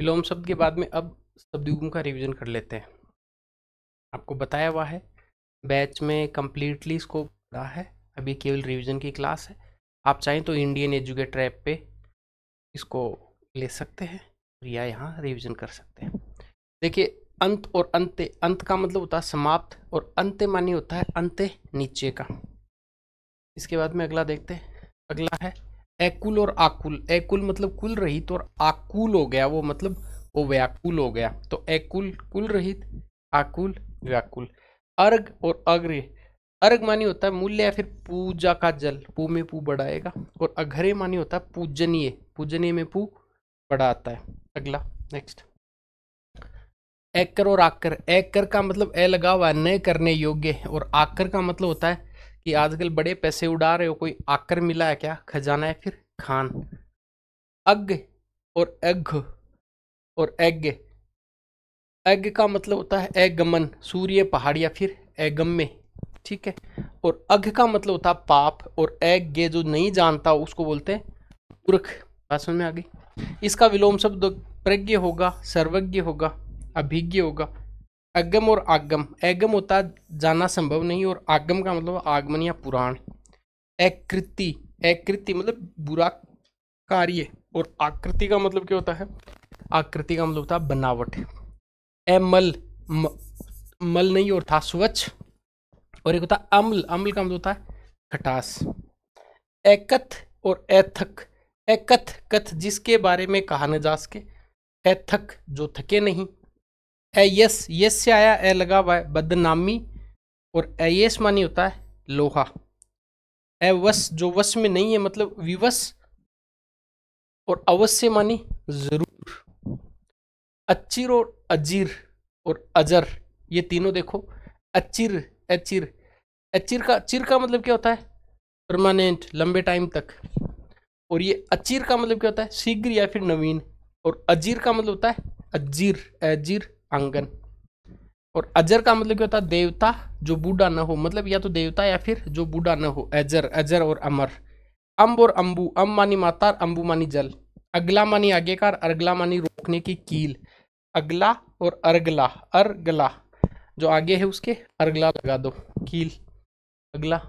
विलोम शब्द के बाद में अब शब्दयुग्म का रिवीजन कर लेते हैं। आपको बताया हुआ है, बैच में कंप्लीटली इसको पढ़ा है, अभी केवल रिवीजन की क्लास है। आप चाहें तो इंडियन एजुकेटर ऐप पे इसको ले सकते हैं या यहाँ रिवीजन कर सकते हैं। देखिए, अंत और अंत्य, अंत का मतलब होता है समाप्त और अंत्य मानी होता है अंत्य नीचे का। इसके बाद में अगला देखते हैं। अगला है एकुल और आकुल। एकुल मतलब कुल रहित और आकुल हो गया वो, मतलब वो व्याकुल हो गया। तो एकुल कुल रहित, आकुल व्याकुल। अर्घ और अग्र्य, अर्घ मानी होता है मूल्य या फिर पूजा का जल, पू में पू बड़ा आएगा। और अघर्य मानी होता है पूजनीय, पूजनीय में पू बड़ा आता है। अगला नेक्स्ट, एकर और आकर। एकर का मतलब ए लगा हुआ है, न करने योग्य। और आकर का मतलब होता है कि आजकल बड़े पैसे उड़ा रहे हो, कोई आकर मिला है क्या, खजाना है फिर खान। अग और एघ और एग, एग का मतलब होता है एगमन, सूर्य पहाड़ या फिर एगम्य, ठीक है। और अघ का मतलब होता है पाप। और एग जो नहीं जानता उसको बोलते हैं मूर्ख। बात समझ में आ गई। इसका विलोम शब्द प्रज्ञ होगा, सर्वज्ञ होगा, अभिज्ञ होगा। अगम और आगम, एगम होता है जाना संभव नहीं, और आगम का मतलब आगमन या पुराण। एकृति, एकृति मतलब बुरा कार्य। और आकृति का मतलब क्या होता है, आकृति का मतलब होता है बनावट। एमल, मल नहीं और था स्वच्छ। और एक होता है अम्ल, अम्ल का मतलब होता है खटास। एकथ और एथक, एकथ कथ जिसके बारे में कहा न जा सके, एथक जो थके नहीं। एयस, यस से आया, ए लगा हुआ है बदनामी। और एयस मानी होता है लोहा। एवस जो वश में नहीं है मतलब विवश। और अवश्य मानी जरूर। अचिर और अजीर और अजर, ये तीनों देखो। अचिर, अचिर, अचिर का, चिर का मतलब क्या होता है परमानेंट, लंबे टाइम तक। और ये अचिर का मतलब क्या होता है शीघ्र या फिर नवीन। और अजीर का मतलब होता है अजीर, अजीर आंगन। और अजर का मतलब क्या होता है देवता जो बूढ़ा न हो, मतलब या तो देवता या फिर जो बूढ़ा न हो, अजर, अजर और अमर। अम्ब और अम्बू, अम्ब मानी माता, अम्बू मानी जल। अगला मानी आगे का, अर्गला मानी रोकने की कील। अगला और अर्गला, अर्गला जो आगे है उसके अर्गला लगा दो, कील। अगला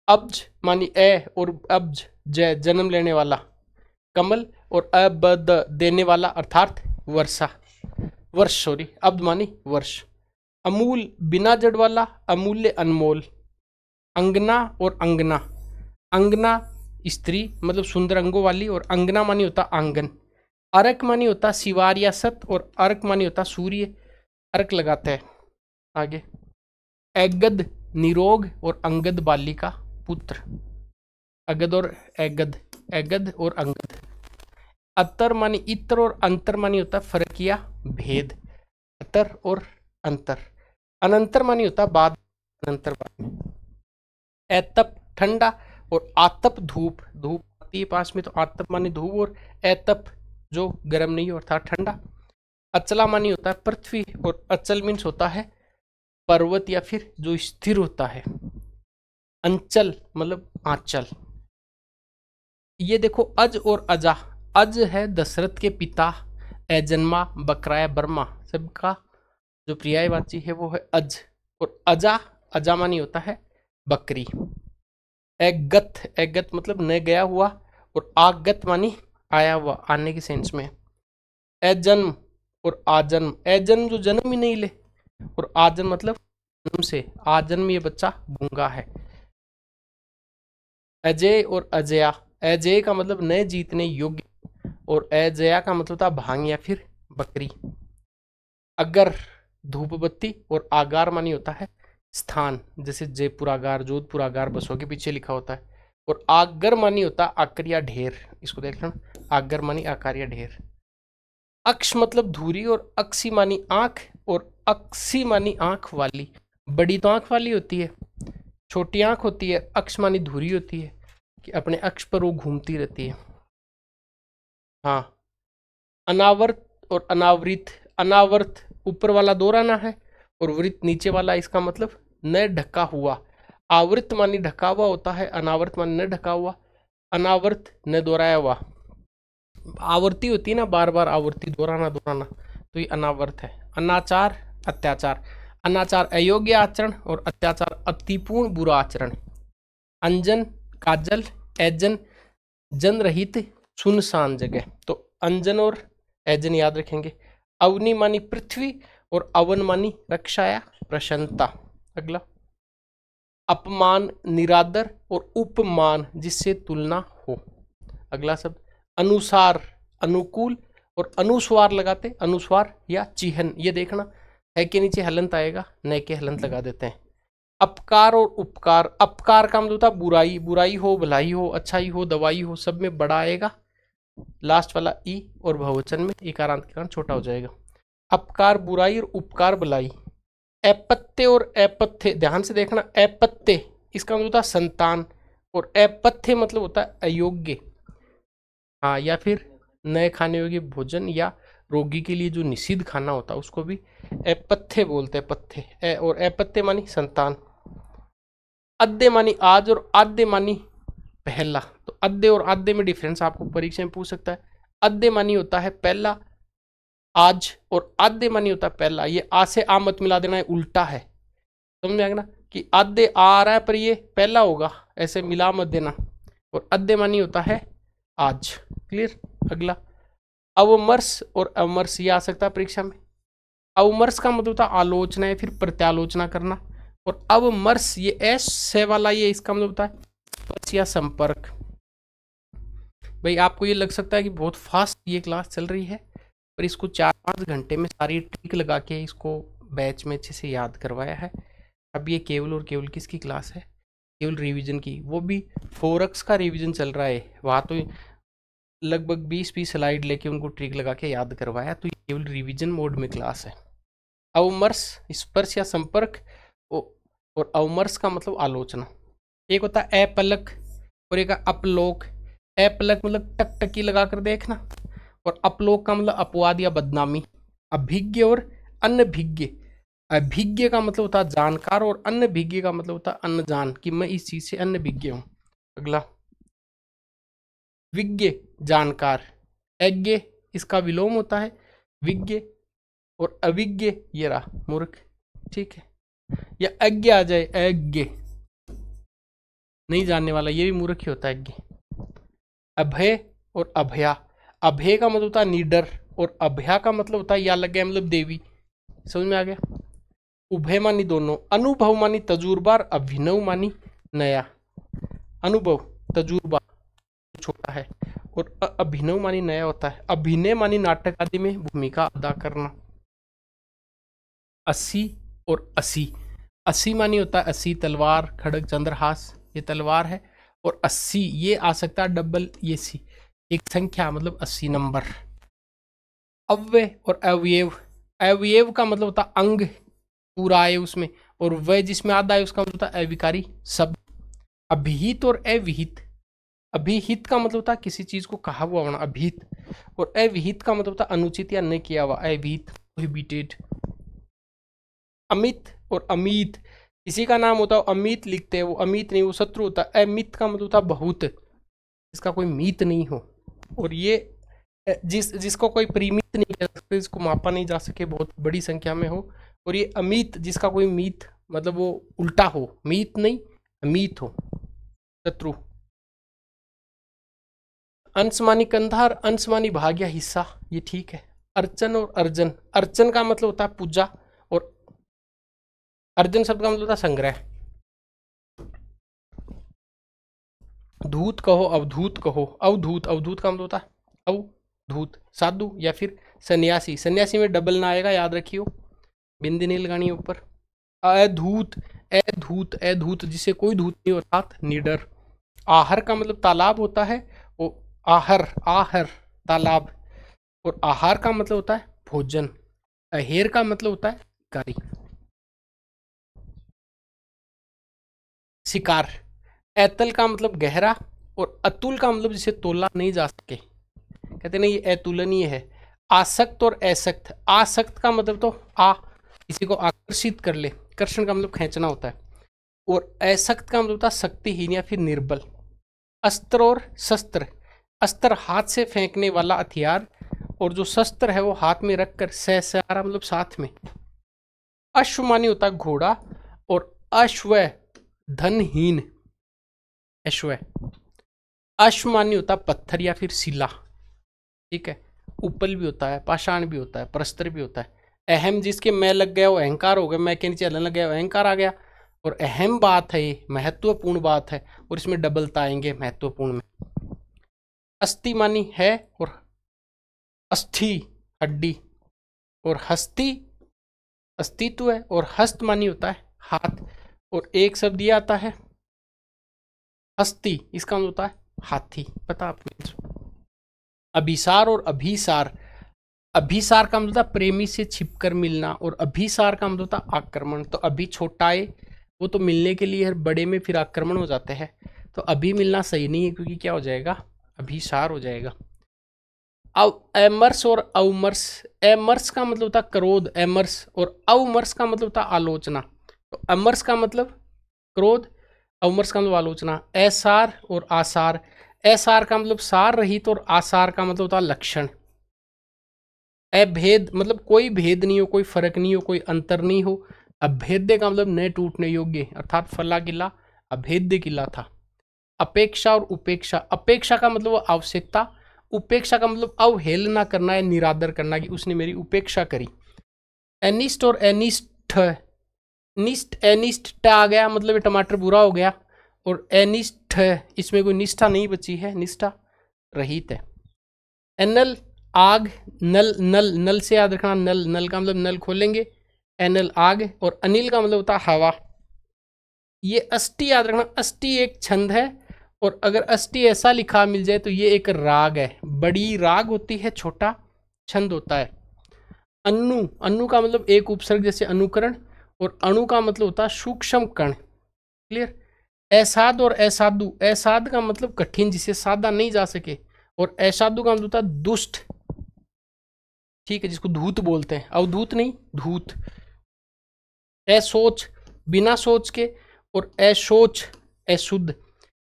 अब्ज मानी ए और अब्ज जय, जन्म लेने वाला। कमल और अबद देने वाला अर्थात वर्षा, वर्ष, सॉरी, अब्द मानी वर्ष। अमूल बिना जड़ वाला, अमूल्य अनमोल। अंगना और अंगना, अंगना स्त्री मतलब सुंदर अंगों वाली। और अंगना मानी होता आंगन। अर्क मानी होता सिवार या सत। और अर्क मानी होता सूर्य, अर्क लगाते हैं। आगे एगद निरोग और अंगद बालिका पुत्र। अगद और एगद, एगद और अंगद। अतर मानी इतर और अंतर मानी होता फर्क या भेद। अतर और अंतर। अनंतर मानी होता बाद, अनंतर बाद में। एतप ठंडा और आतप धूप, धूप आती है पास में तो आतप मानी धूप। और एतप जो गर्म नहीं होता ठंडा। अचला मानी होता है पृथ्वी। और अचल मीन्स होता है पर्वत या फिर जो स्थिर होता है। अंचल मतलब आंचल। ये देखो अज और अजा, अज है दशरथ के पिता, एजन्मा बकराया बर्मा, सबका जो पर्यायवाची है वो है अज। और अजा, अजा मानी होता है बकरी। एगत, एगत मतलब न गया हुआ। और आगत मानी आया हुआ, आने के सेंस में। एजन्म और आजन्म, एजन्म जो जन्म ही नहीं ले। और आजन्म मतलब जन्म से, आजन्म ये बच्चा गूंगा है। अजय और अजया, अजय का मतलब न जीतने योग्य। और अजया का मतलब था भांग या फिर बकरी। अगर धूप बत्ती। और आगार मानी होता है स्थान, जैसे जयपुर आगार, जोधपुर आगार बसों के पीछे लिखा होता है। और आगर मानी होता है आकर या ढेर, इसको देख लेना, आगर मानी आकार या ढेर। अक्ष मतलब धुरी। और अक्सी मानी आंख। और अक्सी मानी आंख वाली, बड़ी तो आंख वाली होती है, छोटी आंख होती है। अक्ष मानी धुरी होती है कि अपने अक्ष पर वो घूमती रहती है। हाँ, अनावर्त और अनावृत, अनावर्त ऊपर वाला दोहराना है और वृत्त नीचे वाला, इसका मतलब न ढका हुआ। आवृत मानी ढका हुआ होता है, अनावर्त मानी न ढका हुआ। अनावर्त न दोहराया हुआ। आवर्ती होती है ना, बार बार आवर्ती, दोहराना दोहराना, तो ये अनावर्त है। अनाचार, अत्याचार। अनाचार अयोग्य आचरण और अत्याचार अतिपूर्ण बुरा आचरण। अंजन, काजल, एजन, जन रहित सुनसान जगह, तो अंजन और एजन याद रखेंगे। अवनी मानी पृथ्वी और अवन मानी रक्षा या प्रसन्नता। अगला अपमान, निरादर और उपमान जिससे तुलना हो। अगला शब्द अनुसार, अनुकूल और अनुस्वार लगाते, अनुस्वार या चिह्न, ये देखना है के नीचे हलंत आएगा, न के हलंत लगा देते हैं। अपकार और उपकार, अपकार का मतलब होता है बुराई, बुराई हो, भलाई हो, अच्छाई हो, दवाई हो, सब में बड़ा आएगा, लास्ट वाला ई, और बहुवचन में इकारांत के कारण छोटा हो जाएगा। अपकार बुराई और उपकार भलाई। अपत्य और अपत्य, ध्यान से देखना, अपत्य इसका मतलब होता है संतान, और अपत्य मतलब होता है अयोग्य, हाँ, या फिर नए खाने योग्य भोजन, या रोगी के लिए जो निषिद्ध खाना होता है उसको भी अपत्य बोलते हैं, पथ्य। और अपत्य मानी संतान। अद्य मानी आज और आद्य मानी पहला, तो अद्य और आद्य में डिफरेंस आपको परीक्षा में पूछ सकता है। अद्य मानी होता है पहला आज, और आद्य मानी होता है पहला। ये आ से आ मत मिला देना, है उल्टा है, समझ में आएगा ना, कि आद्य आ रहा है पर ये पहला होगा, ऐसे मिला मत देना। और अद्य मानी होता है आज। क्लियर। अगला अवमर्श और अवमर्श, ये आ सकता है परीक्षा में। अवमर्श का मतलब होता है आलोचना या फिर प्रत्यालोचना करना, और अवमर्श ये एस से वाला, ये इसका मतलब होता है स्पर्श या संपर्क। भाई आपको ये लग सकता है कि बहुत फास्ट ये क्लास चल रही है, पर इसको 4-5 घंटे में सारी ट्रिक लगा के इसको बैच में अच्छे से याद करवाया है। अब ये केवल और केवल किसकी क्लास है, केवल रिवीजन की, वो भी फोरक्स का रिवीजन चल रहा है, वहाँ तो लगभग 20-20 स्लाइड लेके उनको ट्रिक लगा के याद करवाया, तो ये केवल रिवीजन मोड में क्लास है। अवमर्श स्पर्श या संपर्क, और अवमर्श का मतलब आलोचना। एक होता है अपलक और एक अपलोक। अपलक मतलब टकटकी लगा कर देखना, और अपलोक का मतलब अपवाद या बदनामी। अभिज्ञ और अनभिज्ञ। अभिज्ञ का मतलब होता है जानकार, और अनभिज्ञ का मतलब होता है अनजान, कि मैं इस चीज से अनभिज्ञ हूं। अगला विज्ञ जानकार, अज्ञ इसका विलोम होता है विज्ञ, और अविज्ञ ये रहा मूर्ख, ठीक है, या अज्ञ आ जाए, अज्ञ नहीं जानने वाला, ये भी मूर्ख ही होता है अज्ञ। अभय और अभया, अभय का मतलब होता है निडर, और अभया का मतलब होता है या लग गया मतलब देवी, समझ में आ गया। उभय मानी दोनों। अनुभव मानी तजुर्बा, अभिनव मानी नया। अनुभव तजुर्बा छोटा है, और अभिनव मानी नया होता है। अभिनय मानी नाटक आदि में भूमिका अदा करना। अस्सी और अस्सी, अस्सी मानी होता है अस्सी तलवार, खड़ग, चंद्रहास, ये तलवार है, और 80 ये आ सकता है डबल ये सी, एक संख्या मतलब 80 नंबर। अव्यय और अवयव, अवयव का मतलब होता है अंग पूरा आए उसमें, और वह जिसमें आधा है उसका मतलब होता है अविकारी शब्द। अभिहित और अविहित, अभिहित का मतलब होता है किसी चीज को कहा हुआ होना, अभिहित, और अविहित का मतलब होता है अनुचित या न किया हुआ, अविहित, प्रोहिबिटेड। अमित और अमित, किसी का नाम होता है अमित लिखते हैं, वो अमित नहीं, वो शत्रु होता है। अमित का मतलब होता है बहुत, इसका कोई मीत नहीं हो, और ये जिसको कोई परिमित नहीं कह सकते, जिसको मापा नहीं जा सके, बहुत बड़ी संख्या में हो। और ये अमित जिसका कोई मीत मतलब वो उल्टा हो, मीत नहीं अमित हो, शत्रु। अंशमानी कंधार, अंशमानी भाग या हिस्सा, ये ठीक है। अर्चन और अर्जन, अर्चन का मतलब होता है पूजा, और अर्जन शब्द का मतलब होता है संग्रह। धूत कहो, अवधूत कहो, अवधूत, अवधूत का मतलब होता है अवधूत, साधु या फिर सन्यासी। सन्यासी में डबल ना आएगा, याद रखियो, बिंदी नहीं लगानी है ऊपर। अधूत, अधूत, अधूत जिसे कोई धूत नहीं होता, निडर। आहर का मतलब तालाब होता है, वो आहर, आहर तालाब, और आहार का मतलब होता है भोजन। अहेर का मतलब होता है कारी, शिकार। ऐतल का मतलब गहरा, और अतुल का मतलब जिसे तोला नहीं जा सके, कहते नहीं ये अतुलनीय है। आसक्त और असक्त, आसक्त का मतलब तो किसी को आकर्षित कर ले, कर्षण का मतलब खींचना होता है, और असक्त का मतलब होता है शक्तिहीन या फिर निर्बल। अस्त्र और शस्त्र, अस्त्र हाथ से फेंकने वाला हथियार, और जो शस्त्र है वो हाथ में रखकर सहसारा मतलब साथ में। अश्व मानी होता है घोड़ा, और अश्व धनहीन अश्व। अश्व मानी होता है पत्थर या फिर शिला, ठीक है। उपल भी होता है, पाषाण भी होता है, प्रस्तर भी होता है। अहम जिसके मैं लग गया वो अहंकार हो गया, मैं के नीचे हलन लग गया अहंकार आ गया। और अहम बात है, ये महत्वपूर्ण बात है, और इसमें डबलता आएंगे महत्वपूर्ण में। अस्थि मानी है, और अस्थि हड्डी, और हस्ती अस्तित्व है, और हस्त मानी होता है हाथ, और एक शब्द ये आता है हस्ती, इसका मतलब होता है हाथी। पता आपने अभिसार और अभिसार। अभिसार का मतलब होता प्रेमी से छिपकर मिलना, और अभिसार का मतलब होता आक्रमण। तो अभी छोटा है वो तो मिलने के लिए है, बड़े में फिर आक्रमण हो जाते हैं। तो अभी मिलना सही नहीं है, क्योंकि क्या हो जाएगा, अभिसार हो जाएगा। एमर्स और अवमर्स। एमर्स का मतलब होता क्रोध, एमर्स, और अवमर्स का मतलब होता आलोचना। तो अमर्स का मतलब क्रोध, अवमर्स का मतलब आलोचना। ऐसार और आसार। ऐसार का मतलब सार रहित, और आसार का मतलब होता लक्षण। अभेद मतलब कोई भेद नहीं हो, कोई फर्क नहीं हो, कोई अंतर नहीं हो। अभेद्य का मतलब न टूटने योग्य, अर्थात फला किला अभेद्य किला था। अपेक्षा और उपेक्षा। अपेक्षा का मतलब आवश्यकता, उपेक्षा का मतलब अवहेलना करना है, निरादर करना, कि उसने मेरी उपेक्षा करी। एनिस्ट और एनिस्ट। निष्ठ एनिस्ट आ गया मतलब ये टमाटर बुरा हो गया, और एनिष्ठ इसमें कोई निष्ठा नहीं बची है, निष्ठा रहित है। एनल आग, नल नल नल से याद रखना, नल नल का मतलब नल खोलेंगे, एनल आग, और अनिल का मतलब होता है हवा। ये अष्टी याद रखना, अष्टी एक छंद है, और अगर अष्टी ऐसा लिखा मिल जाए तो ये एक राग है। बड़ी राग होती है, छोटा छंद होता है। अन्नु, अन्नु का मतलब एक उपसर्ग जैसे अनुकरण, और अणु का मतलब होता है सूक्ष्म कण। क्लियर। असाध और असाधु। असाध का मतलब कठिन, जिसे साधा नहीं जा सके, और असाधु का मतलब होता है दुष्ट, ठीक है, जिसको धूत बोलते हैं, अवधूत नहीं, धूत। असोच बिना सोच के, और अशोच अशुद्ध।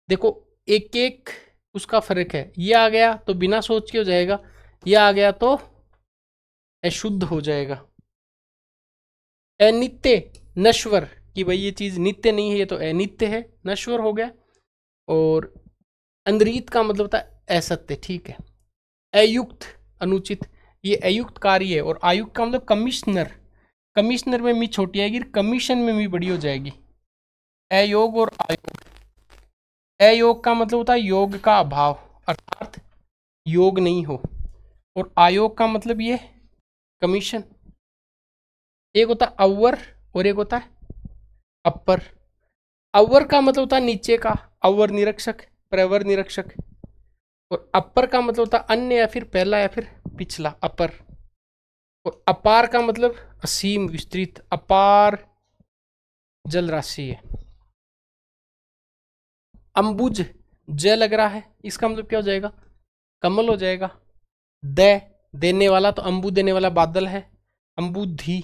देखो एक एक उसका फर्क है, ये आ गया तो बिना सोच के हो जाएगा, ये आ गया तो अशुद्ध हो जाएगा। अनित्य नश्वर, कि भाई ये चीज नित्य नहीं है, ये तो अनित्य है, नश्वर हो गया। और अंद्रीत का मतलब होता है असत्य, ठीक है। अयुक्त अनुचित, ये अयुक्त कार्य है। और आयुक्त का मतलब कमिश्नर, कमिश्नर में मी छोटी आएगी, कमीशन में मी बड़ी हो जाएगी। अयोग और आयोग। अयोग का मतलब होता है योग का अभाव, अर्थात योग नहीं हो। और आयोग का मतलब ये कमीशन। एक होता है अवर, और एक होता है अपर। अवर का मतलब होता है नीचे का, अवर निरीक्षक, प्रवर निरीक्षक। और अपर का मतलब होता है अन्य, या फिर पहला, या फिर पिछला, अपर। और अपार का मतलब असीम, विस्तृत, अपार जल राशि है। अंबुज ज लग रहा है, इसका मतलब क्या हो जाएगा, कमल हो जाएगा। देने वाला, तो अंबु देने वाला बादल है। अंबुधि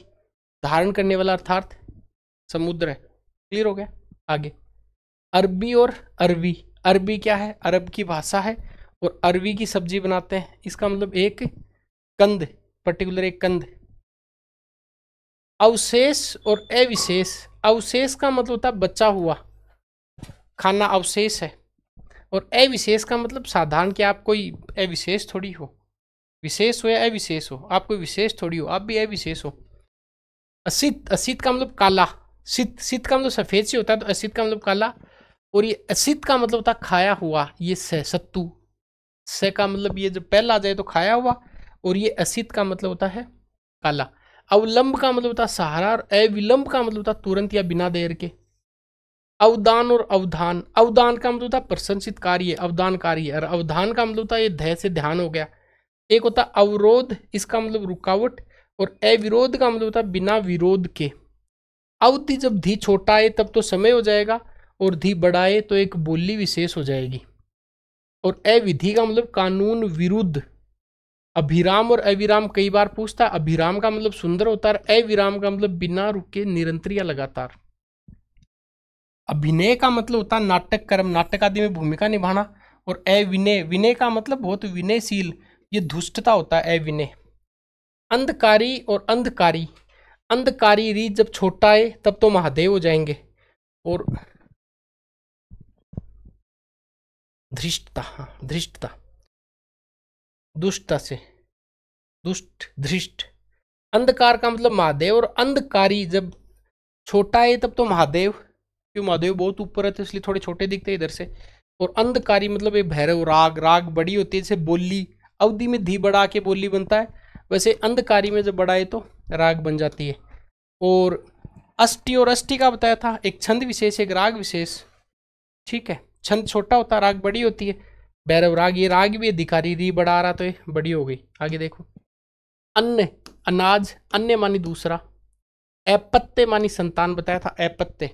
धारण करने वाला, अर्थात समुद्र है। क्लियर हो गया। आगे अरबी और अरबी। अरबी क्या है, अरब की भाषा है, और अरबी की सब्जी बनाते हैं। इसका मतलब एक कंद, पर्टिकुलर एक कंद। अवशेष और अविशेष। अवशेष का मतलब होता है बचा हुआ खाना, अवशेष है। और अविशेष का मतलब साधारण, कि आप कोई अविशेष थोड़ी हो, विशेष हो या अविशेष हो, आप कोई विशेष थोड़ी हो, आप भी अविशेष हो। असित, असित का मतलब काला। सित, सित का मतलब सफेद से होता है, तो असित का मतलब काला। और ये असित का मतलब होता है खाया हुआ, ये सत्तू। से का मतलब ये जब पहला आ जाए तो खाया हुआ, और ये असित का मतलब होता है काला। अवलंब का मतलब होता है सहारा, और अविलंब का मतलब होता है तुरंत या बिना देर के। अवदान और अवधान। अवदान का मतलब होता है प्रशंसित कार्य, अवदान कार्य। और अवधान का मतलब होता है ये धैर्य से ध्यान हो गया। एक होता है अवरोध, इसका मतलब रुकावट। और अविरोध का मतलब होता है बिना विरोध के। अवधि जब धी छोटा है तब तो समय हो जाएगा, और धी बड़ा है तो एक बोली विशेष हो जाएगी। और अविधि का मतलब कानून विरुद्ध। अभिराम और अविराम कई बार पूछता है। अभिराम का मतलब सुंदर होता है, अविराम का मतलब बिना रुके, निरंतर या लगातार। अभिनय का मतलब होता है नाटक कर्म, नाटक आदि में भूमिका निभाना। और अविनय, विनय का मतलब बहुत विनयशील, ये धुष्टता होता है अविनय। अंधकारी और अंधकारी, अंधकारी री जब छोटा है तब तो महादेव हो जाएंगे। और धृष्टता, हाँ धृष्टता, दुष्टता से दुष्ट धृष्ट। अंधकार का मतलब महादेव, और अंधकारी जब छोटा है तब तो महादेव, क्यों महादेव बहुत ऊपर है तो इसलिए थोड़े छोटे दिखते हैं इधर से। और अंधकारी मतलब ये भैरव राग, राग बड़ी होती है, जैसे बोली अवधि में धी बढ़ा के बोली बनता है, वैसे अंधकारी में जब बढ़ाए तो राग बन जाती है। और अष्टी और अष्टी का बताया था, एक छंद विशेष एक राग विशेष, ठीक है। छंद छोटा होता है, राग बड़ी होती है। भैरव राग, ये राग भी अधिकारी री बढ़ा रहा तो ये बड़ी हो गई। आगे देखो, अन्न अनाज, अन्य मानी दूसरा, अपत्य मानी संतान बताया था अपत्य,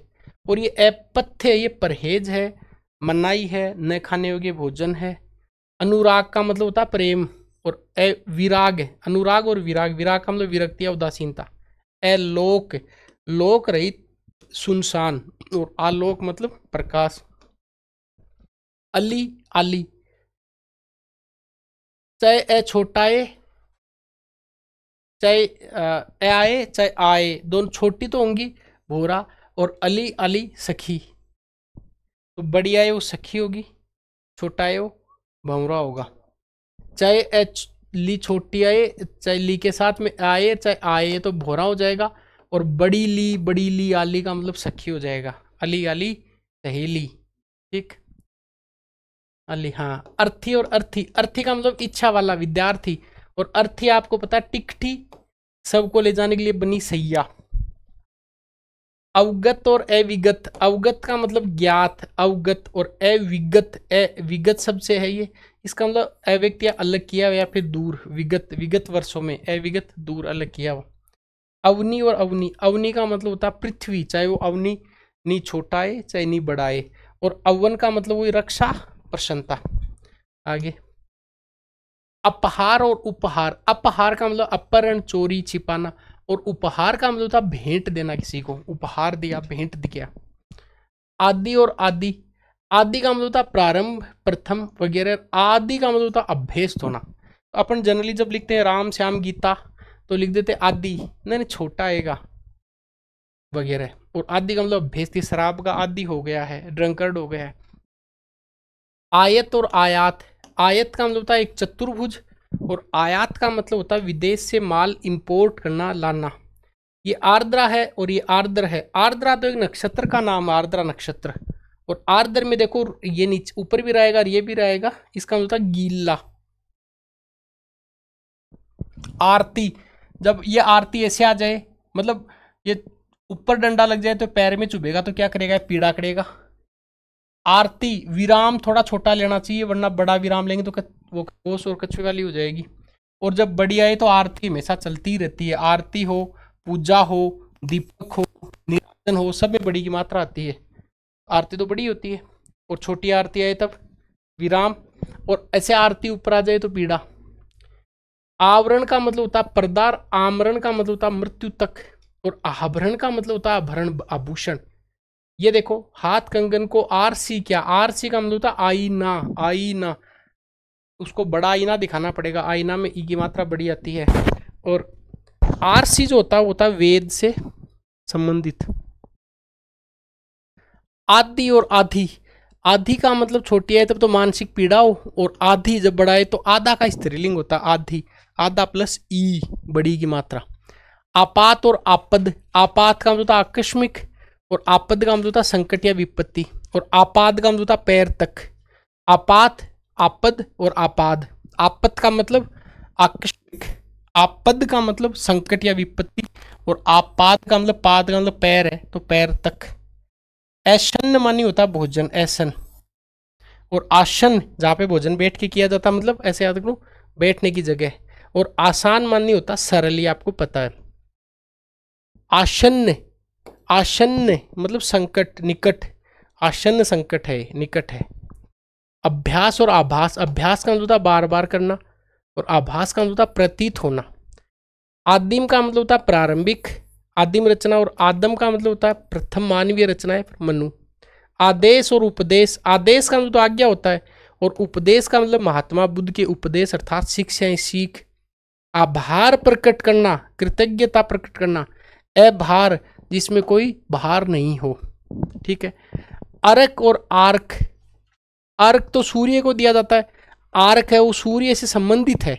और ये अपत्य ये परहेज है, मनाई है, न खाने योग्य भोजन है। अनुराग का मतलब होता है प्रेम, और विराग है, अनुराग और विराग, विराग का मतलब विरक्ति या उदासीनता। अलोक, लोक रहित सुनसान, और आलोक मतलब प्रकाश। अली आली, चाहे ए छोटा है चाहे ए आए चाहे आए, दोनों छोटी तो होंगी भोरा, और अली अली सखी, तो बड़ी आए वो सखी होगी, छोटा आए वो भंवरा होगा। चाहे एच ली छोटी आए, चाहे ली के साथ में आए चाहे आए तो भोरा हो जाएगा, और बड़ी ली आली का मतलब सखी हो जाएगा। अली अली सहेली, ठीक। अली, हाँ। अर्थी और अर्थी, अर्थी का मतलब इच्छा वाला विद्यार्थी, और अर्थी आपको पता है टिकठी, सबको ले जाने के लिए बनी सैया। अवगत और अविगत, अवगत का मतलब ज्ञात, अवगत, और अविगत, अविगत शब्द से है ये, इसका मतलब अव्यक्त या अलग किया या फिर दूर, विगत विगत वर्षों में, अविगत दूर अलग किया हुआ। अवनी और अवनी, अवनी का मतलब होता है पृथ्वी, चाहे वो अवनी नी छोटा है चाहे नी बड़ा है। और अवन का मतलब वही रक्षा प्रसन्नता। आगे, अपहार और उपहार, अपहार का मतलब अपहरण चोरी छिपाना, और उपहार का मतलब था भेंट देना किसी को, उपहार दिया भेंट दिया। आदि और आदि, आदि का मतलब था प्रारंभ प्रथम वगैरह, आदि का मतलब था अभ्यस्त होना। अपन जनरली जब लिखते हैं राम श्याम गीता तो लिख देते आदि, नहीं छोटा आएगा वगैरह। और आदि का मतलब अभ्यस्त, शराब का आदि हो गया है, ड्रंकर्ड हो गया है। आयत और आयात, आयत का मतलब होता है एक चतुर्भुज, और आयात का मतलब होता है विदेश से माल इंपोर्ट करना लाना। ये आर्द्रा है और ये आर्द्र है, आर्द्रा तो एक नक्षत्र का नाम है, आर्द्रा नक्षत्र। और आर्द्र में देखो ये नीचे ऊपर भी रहेगा और ये भी रहेगा, इसका मतलब होता है गीला। आरती, जब ये आरती ऐसे आ जाए, मतलब ये ऊपर डंडा लग जाए तो पैर में चुभेगा तो क्या करेगा, पीड़ा करेगा। आरती, विराम थोड़ा छोटा लेना चाहिए वरना बड़ा विराम लेंगे तो वो कोस और कछुए वाली हो जाएगी। और जब बड़ी आए तो आरती हमेशा चलती ही रहती है, आरती हो, पूजा हो, दीपक हो, निराजन हो, सब में बड़ी की मात्रा आती है। आरती तो बड़ी होती है, और छोटी आरती आए तब विराम, और ऐसे आरती ऊपर आ जाए तो पीड़ा। आवरण का मतलब होता है पर्दा, आमरण का मतलब होता है मृत्यु तक, और आभरण का मतलब होता है आभरण आभूषण। ये देखो हाथ कंगन को आरसी, क्या आरसी का मतलब होता है आईना, आईना, उसको बड़ा आईना दिखाना पड़ेगा, आईना में ई की मात्रा बड़ी आती है। और आरसी जो होता है वेद से संबंधित। आदि और आधी, आधी का मतलब छोटी है तब तो मानसिक पीड़ा हो, और आधी जब बड़ा है तो आधा का स्त्रीलिंग होता है आधी, आधा प्लस ई बड़ी की मात्रा। आपात और आपद, आपात का मतलब होता आकस्मिक, और आपद का मतलब होता संकट या विपत्ति, और आपाद का मतलब होता पैर तक। आपात, आपद और आपाद, आपद का मतलब आकस्मिक, आपद का मतलब संकट या विपत्ति, और आपाद का मतलब पाद का मतलब पैर है तो पैर तक। ऐसन मानी होता भोजन, ऐसन, और आसन जहाँ पे भोजन बैठ के किया जाता, मतलब ऐसे याद करो बैठने की जगह। और आसान मानी होता सरल, ये आपको पता है। आसन्न, आसन्न मतलब संकट, निकट, आसन्न संकट है, निकट है। अभ्यास और आभास, अभ्यास का मतलब होता बार बार करना, और आभास का मतलब होता प्रतीत होना। आदिम का मतलब होता प्रारंभिक, आदिम रचना, और आदम का मतलब होता है प्रथम मानवीय रचना है मनु। आदेश और उपदेश, आदेश का मतलब तो आज्ञा होता है, और उपदेश का मतलब महात्मा बुद्ध के उपदेश अर्थात शिक्षाएं, सीख। आभार प्रकट करना, कृतज्ञता प्रकट करना। अभार, जिसमें कोई भार नहीं हो, ठीक है। अर्क और आर्क, अर्क तो सूर्य को दिया जाता है, आर्क है वो सूर्य से संबंधित है,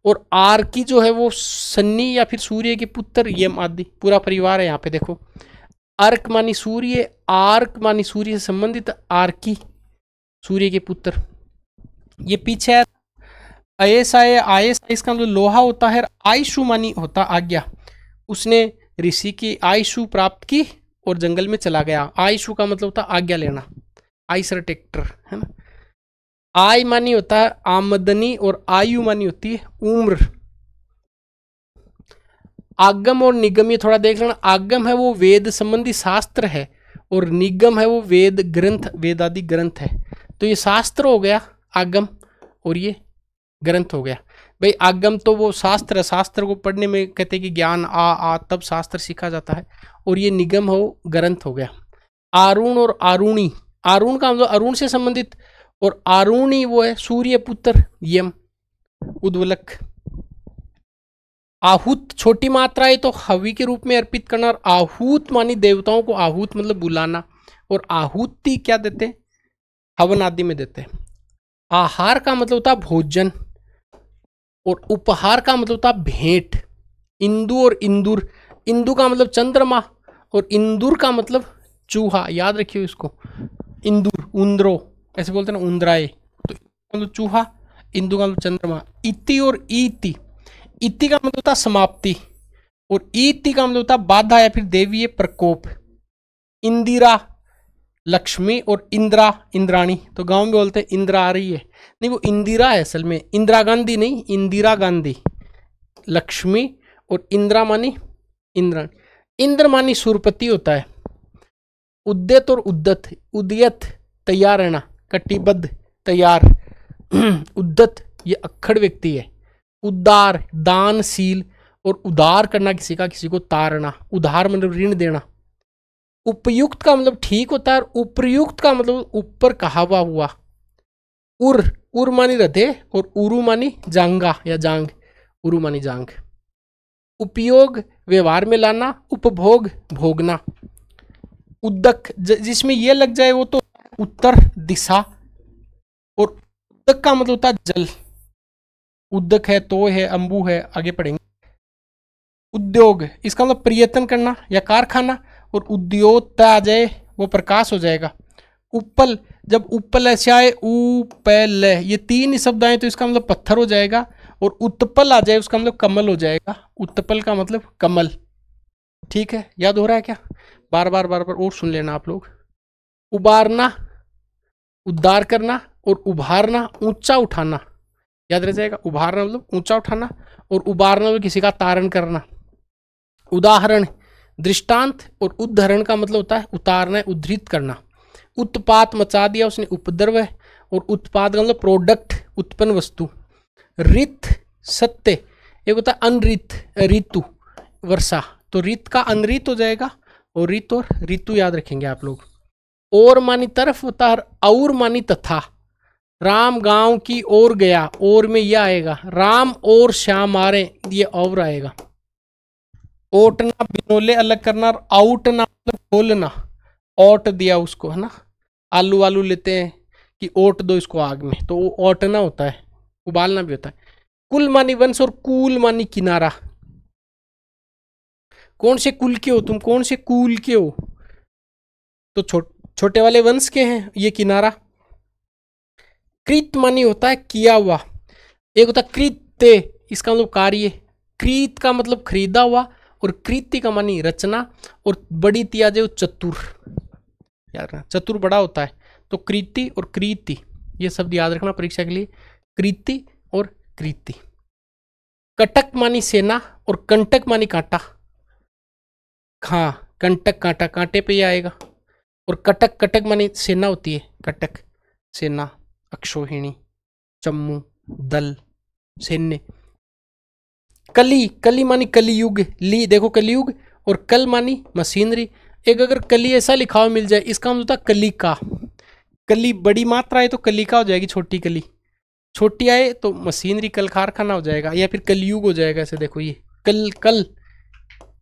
और आर्की जो है वो सन्नी या फिर सूर्य के पुत्र, यम आदि पूरा परिवार है यहाँ पे देखो। अर्क मानी सूर्य, आर्क मानी सूर्य से संबंधित, आर्की सूर्य के पुत्र। ये पीछे है आयस आय, आयस इसका मतलब लोहा होता है। आयशु मानी होता आज्ञा, उसने ऋषि की आयशु प्राप्त की और जंगल में चला गया। आयशु का मतलब होता आज्ञा लेना, आइसर टेक्टर, है ना। आय मानी होता है आमदनी और आयु मानी होती है उम्र। आगम और निगम ये थोड़ा देख लेना। आगम है वो वेद संबंधी शास्त्र है, और निगम है वो वेद ग्रंथ, वेद आदि ग्रंथ है। तो ये शास्त्र हो गया आगम, और ये ग्रंथ हो गया। भाई आगम तो वो शास्त्र है, शास्त्र को पढ़ने में कहते हैं कि ज्ञान आ तब शास्त्र सीखा जाता है, और ये निगम हो ग्रंथ हो गया। आरुण और आरुणी, आरुण का मतलब अरुण से संबंधित, और आरुणी वो है सूर्य पुत्र यम, उद्वलक। आहूत छोटी मात्रा है तो हवि के रूप में अर्पित करना, और आहूत मानी देवताओं को, आहूत मतलब बुलाना, और आहूति क्या देते हैं, हवन आदि में देते हैं। आहार का मतलब होता है भोजन, और उपहार का मतलब होता है भेंट। इंदु और इंदुर, इंदु का मतलब चंद्रमा, और इंदुर का मतलब चूहा, याद रखिए इसको। इंदुर, उंद्रो ऐसे बोलते हैं ना, उंद्राए, तो मतलब चूहा, इंदु का मतलब चंद्रमा। इति और ईति, इति का मतलब होता है समाप्ति, और ईति का मतलब होता है बाधा या फिर देवीय प्रकोप। इंदिरा लक्ष्मी, और इंदिरा इंद्राणी, तो गांव में बोलते हैं इंदिरा आ रही है, नहीं वो इंदिरा है असल में, इंदिरा गांधी नहीं, इंदिरा गांधी। लक्ष्मी और इंदिरा मानी इंद्राणी। इंद्र मानी सुरपति होता है। उद्यत और उद्दत, उद्यत तैयार रहना, कटिबद्ध तैयार। उद्दत ये अक्खड़ व्यक्ति है। उदार दानशील, और उदार करना किसी का, किसी को तारना। उधार मतलब ऋण देना। उपयुक्त का मतलब ठीक होता है, और उपयुक्त का मतलब ऊपर कहा हुआ। उर मानी हृदय, और उरु मानी जांगा या जांग, उरु मानी जांग। उपयोग व्यवहार में लाना, उपभोग भोगना। उद्दक जिसमें ये लग जाए वो तो उत्तर दिशा, और उद्दक का मतलब होता है जल। उद्दक है, तो है, अंबु है, आगे पढ़ेंगे। उद्योग इसका मतलब प्रयत्न करना या कारखाना, और उद्योग आ जाए वो प्रकाश हो जाएगा। उपल, जब उपल ऐसे आए, उपल, ये तीन ही शब्द आए तो इसका मतलब पत्थर हो जाएगा, और उत्पल आ जाए उसका मतलब कमल हो जाएगा। उत्पल का मतलब कमल, ठीक है, याद हो रहा है क्या? बार बार और सुन लेना आप लोग। उबारना उद्धार करना, और उभारना ऊंचा उठाना, याद रह जाएगा। उभारना मतलब ऊंचा उठाना, और उबारना मतलब किसी का तारण करना। उदाहरण दृष्टांत, और उद्धरण का मतलब होता है उतारना, उद्धृत करना। उत्पात मचा दिया उसने, उपद्रव है। और उत्पाद का मतलब प्रोडक्ट, उत्पन्न वस्तु। रित सत्य, एक होता है अनरित, ऋतु वर्षा, तो रित का अनरित हो जाएगा, और रित और ऋतु याद रखेंगे आप लोग। और मानी तरफ होता है, और मानी तथा। राम गांव की ओर गया, और में यह आएगा। राम और श्याम आ रहे, ये और आएगा। ओटना बिनोले अलग करना, और आउटना मतलब खोलना। ओट दिया उसको, है ना, आलू लेते हैं कि ओट दो इसको आग में, तो वो ओटना होता है, उबालना भी होता है। कुल मानी वंश, और कूल मानी किनारा। कौन से कुल के हो तुम, कौन से कुल के हो? तो छोटे वाले वंश के हैं, ये किनारा। कृत मानी होता है किया हुआ। एक होता है कृत्य, इसका मतलब कार्य। कृत का मतलब खरीदा हुआ, और कृति का मानी रचना, और बड़ी तिया जो चतुर, याद रखना चतुर बड़ा होता है, तो कृति और कृति ये शब्द याद रखना परीक्षा के लिए, कृति और कृति। कटक मानी सेना, और कंटक मानी कांटा। हाँ, कंटक कांटा, कांटे पे ही आएगा। और कटक, कटक मानी सेना होती है, कटक सेना। अक्षोहिणी, चम्मू, दल, सैन्य। कली, कली मानी कलियुग, ली देखो कलियुग, और कल मानी मशीनरी। एक अगर कली ऐसा लिखा हुआ मिल जाए, इसका मतलब होता है कलिका। कली बड़ी मात्रा है तो कलिका हो जाएगी, छोटी कली। छोटी आए तो मशीनरी कल कारखाना हो जाएगा, या फिर कलयुग हो जाएगा। ऐसे देखो ये कल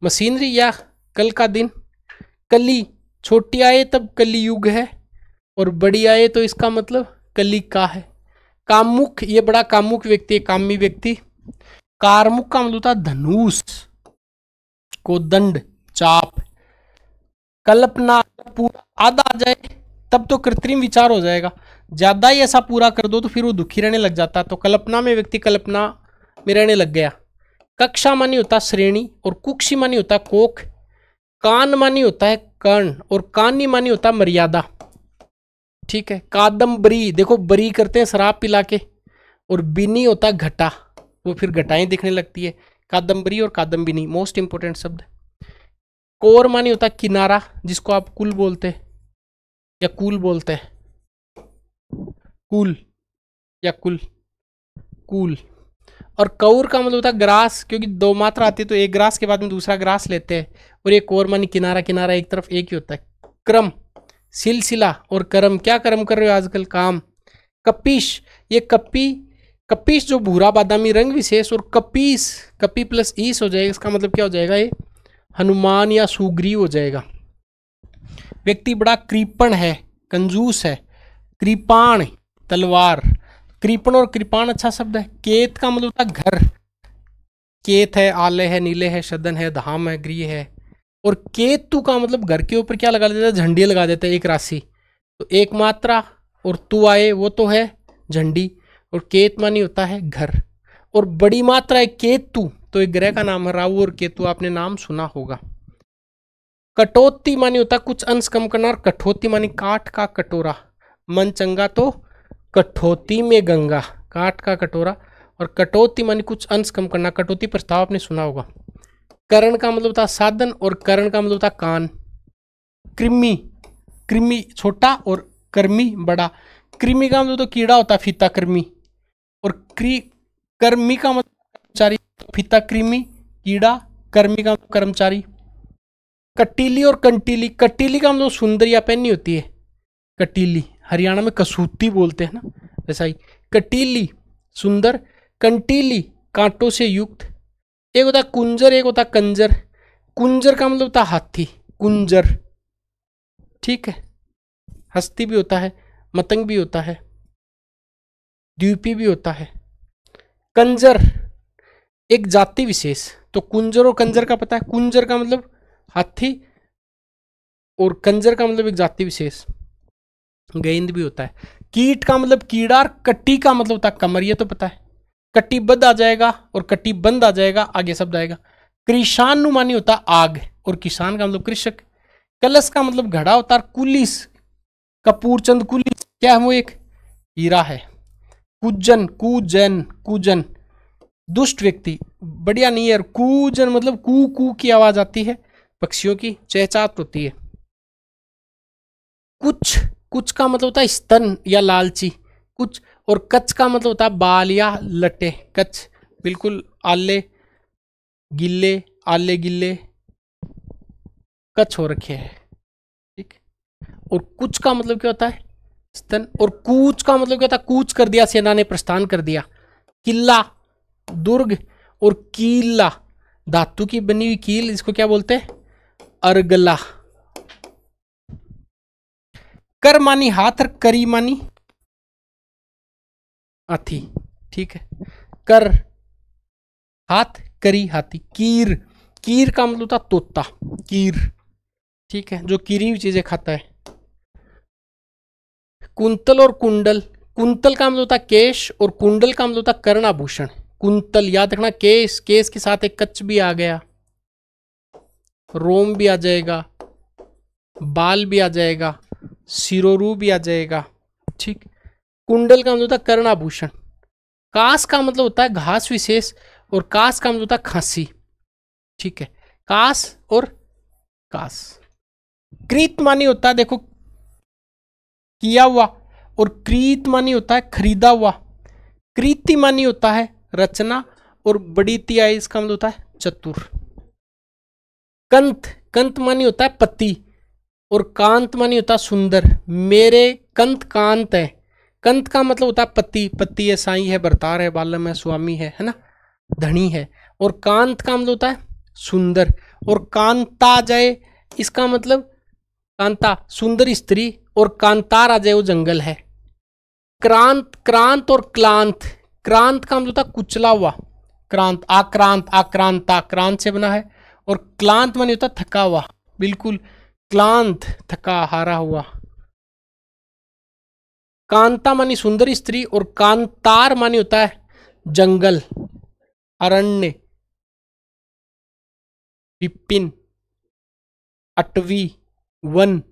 मशीनरी या कल का दिन। कली छोटी आए तब कलियुग है, और बड़ी आए तो इसका मतलब कलिका है। कामुक, ये बड़ा कामुक व्यक्ति है, कामी व्यक्ति। कारमुक का मतलब होता धनुष, कोदंड, चाप। कल्पना पूरा आधा आ जाए तब तो कृत्रिम विचार हो जाएगा, ज्यादा ही ऐसा पूरा कर दो तो फिर वो दुखी रहने लग जाता। तो कल्पना में व्यक्ति कल्पना में रहने लग गया। कक्षा मानी होता श्रेणी, और कुक्षी मानी होता कोख। कान मानी होता है कर्ण, और कानी मानी होता मर्यादा। ठीक है। कादम्बरी, देखो बरी करते हैं शराब पिला के, और बिनी होता घटा, वो फिर घटाएं दिखने लगती है। कादम्बरी और कादम्बिनी मोस्ट इंपोर्टेंट शब्द। कोर मानी होता किनारा, जिसको आप कुल बोलते हैं या कूल बोलते हैं, कूल या कुल, कूल। और कौर का मतलब होता है ग्रास, क्योंकि दो मात्रा आती है तो एक ग्रास के बाद में दूसरा ग्रास लेते हैं। और ये कोर मानी किनारा, किनारा एक तरफ एक ही होता है। क्रम, सिलसिला और कर्म, क्या कर्म कर रहे हो आजकल, काम। कपीश, ये कपीश जो भूरा बादामी रंग विशेष, और कपीस, कपी प्लस ईस हो जाएगा, इसका मतलब क्या हो जाएगा, ये हनुमान या सुग्रीव हो जाएगा। व्यक्ति बड़ा कृपण है, कंजूस है। कृपाण, तलवार। कृपण और कृपाण अच्छा शब्द है। केत का मतलब होता है घर, केत है, आले है, नीले है, सदन है, धाम है, गृह है। और केतु का मतलब घर के ऊपर क्या लगा देता है, झंडी लगा देता है, एक राशि। तो एक मात्रा और तू आए वो तो है झंडी, और केत मानी होता है घर। और बड़ी मात्रा है केतु, तो एक ग्रह का नाम है राहु और केतु, आपने नाम सुना होगा। कटौती मानी होता है कुछ अंश कम करना, और कठौती मानी काठ का कटोरा। मन चंगा तो कठौती में गंगा, काठ का कटोरा। और कटौती मानी कुछ अंश कम करना, कटौती प्रस्ताव आपने सुना होगा। करण का मतलब होता साधन, और करण का मतलब होता कान। कृमि, कृमि छोटा और कर्मी बड़ा। कृमि का मतलब तो कीड़ा होता फीता कृमि, और कर्मी का मतलब कर्मचारी, फीता कृमि कीड़ा, कर्मी का मतलब कर्मचारी। कटीली और कंटीली, कटीली का मतलब सुंदर या पहनी होती है, कटीली। हरियाणा में कसूती बोलते हैं ना, वैसा ही। कटीली सुंदर, कंटीली कांटों से युक्त। एक होता कुंजर, एक होता कंजर। कुंजर का मतलब होता हाथी, कुंजर। ठीक है। हस्ती भी होता है, मतंग भी होता है, द्वीपी भी होता है। कंजर एक जाति विशेष। तो कुंजर और कंजर का पता है, कुंजर का मतलब हाथी, और कंजर का मतलब एक जाति विशेष। गेंद भी होता है। कीट का मतलब कीड़ा, और कट्टी का मतलब होता है कमर, ये तो पता है। कटिबद्ध आ जाएगा और कटिबंध आ जाएगा, आगे शब्द आएगा। कृषानुमानी होता आग, और किसान का मतलब कृषक। कलश का मतलब घड़ा होता है। कुलिस, कपूरचंद कुलिस क्या है, वो एक हीरा है। कुजन, कुजन, कुजन दुष्ट व्यक्ति, बढ़िया नहीं है। कुजन मतलब कू कू की आवाज आती है, पक्षियों की चहचहाट होती है। कुछ का मतलब होता है स्तन या लालची, कुछ। और कच्च का मतलब होता है बाल या लटे। कच्च बिल्कुल आले गिल्ले, आले गिल्ले कच्च हो रखे हैं। ठीक। और कुछ का मतलब क्या होता है, स्तन। और कूच का मतलब क्या होता है, कूच कर दिया, सेना ने प्रस्थान कर दिया। किला, दुर्ग। और कीला धातु की बनी हुई कील, इसको क्या बोलते हैं, अर्गला। कर मानी हाथ, और करी मानी हाथी। ठीक है। कर हाथ, करी हाथी। कीर, कीर का मतलब होता तोता, कीर। ठीक है, जो कीरी हुई चीजें खाता है। कुंतल और कुंडल, कुंतल का मतलब होता केश, और कुंडल का मतलब होता कर्ण आभूषण। कुंतल याद रखना, केश, केश के साथ एक कच्च भी आ गया, रोम भी आ जाएगा, बाल भी आ जाएगा, सिरोरू भी आ जाएगा। ठीक। कुंडल का मतलब होता कर्ण आभूषण। कास का मतलब होता है घास विशेष, और कास का मतलब होता है खांसी। ठीक है। कास और कास। कृत मानी होता है देखो किया हुआ, और क्रीत मानी होता है खरीदा हुआ। कृति मानी होता है रचना, और बड़ी तिहाई इसका मतलब होता है चतुर। कंत, कंत मानी होता है पति, और कांत मानी होता सुंदर। मेरे कंत कांत है। कंत का मतलब होता है पति, पति है, साई है, भरतार है, बालम है, स्वामी है ना, धनी है। और कांत का मतलब होता है सुंदर। और कांता जाए, इसका मतलब कांता सुंदर स्त्री, और कांतार आ जाए वो जंगल है। क्रांत, क्रांत और क्लांत, क्रांत का मतलब होता है कुचला हुआ, क्रांत, आक्रांत, आक्रांता क्रांत से बना है। और क्लांत मानी होता थका हुआ, बिल्कुल क्लांत, थका हारा हुआ। कांता मानी सुंदर स्त्री, और कांतार मानी होता है जंगल, अरण्य, विपिन, अटवी, वन।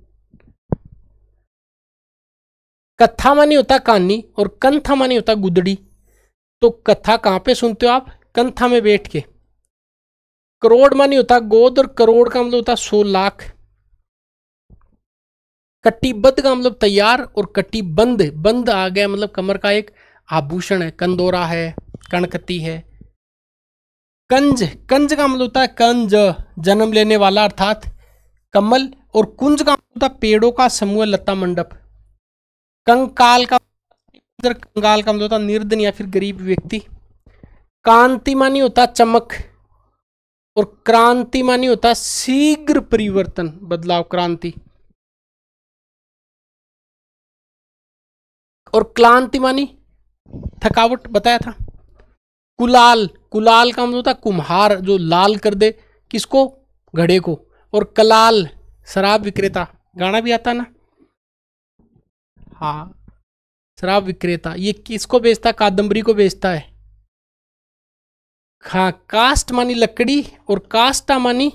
कथा मानी होता कहानी, और कंथा मानी होता गुदड़ी। तो कथा कहां पे सुनते हो आप? कंथा में बैठ के। करोड़ मानी होता गोद, और करोड़ का मतलब होता 100 लाख। कटिबद्ध का मतलब तैयार, और कटिबंध, बंद आ गया मतलब कमर का एक आभूषण है, कंदोरा है, कणकती है। कंज, कंज का मतलब होता है कंज, जन्म लेने वाला अर्थात कमल। और कुंज का मतलब होता है पेड़ों का समूह, लता मंडप। कंकाल का, कंगाल का मतलब होता निर्धन या फिर गरीब व्यक्ति। कांति मानी होता चमक, और क्रांति मानी होता शीघ्र परिवर्तन, बदलाव, क्रांति। और क्लांति मानी थकावट, बताया था। कुलाल, कुलाल का मतलब होता कुम्हार, जो लाल कर दे किसको? घड़े को। और कलाल शराब विक्रेता, गाना भी आता ना, हाँ, शराब विक्रेता। ये किसको बेचता? कादम्बरी को बेचता है। हाँ, कास्ट मानी लकड़ी, और काष्टा मानी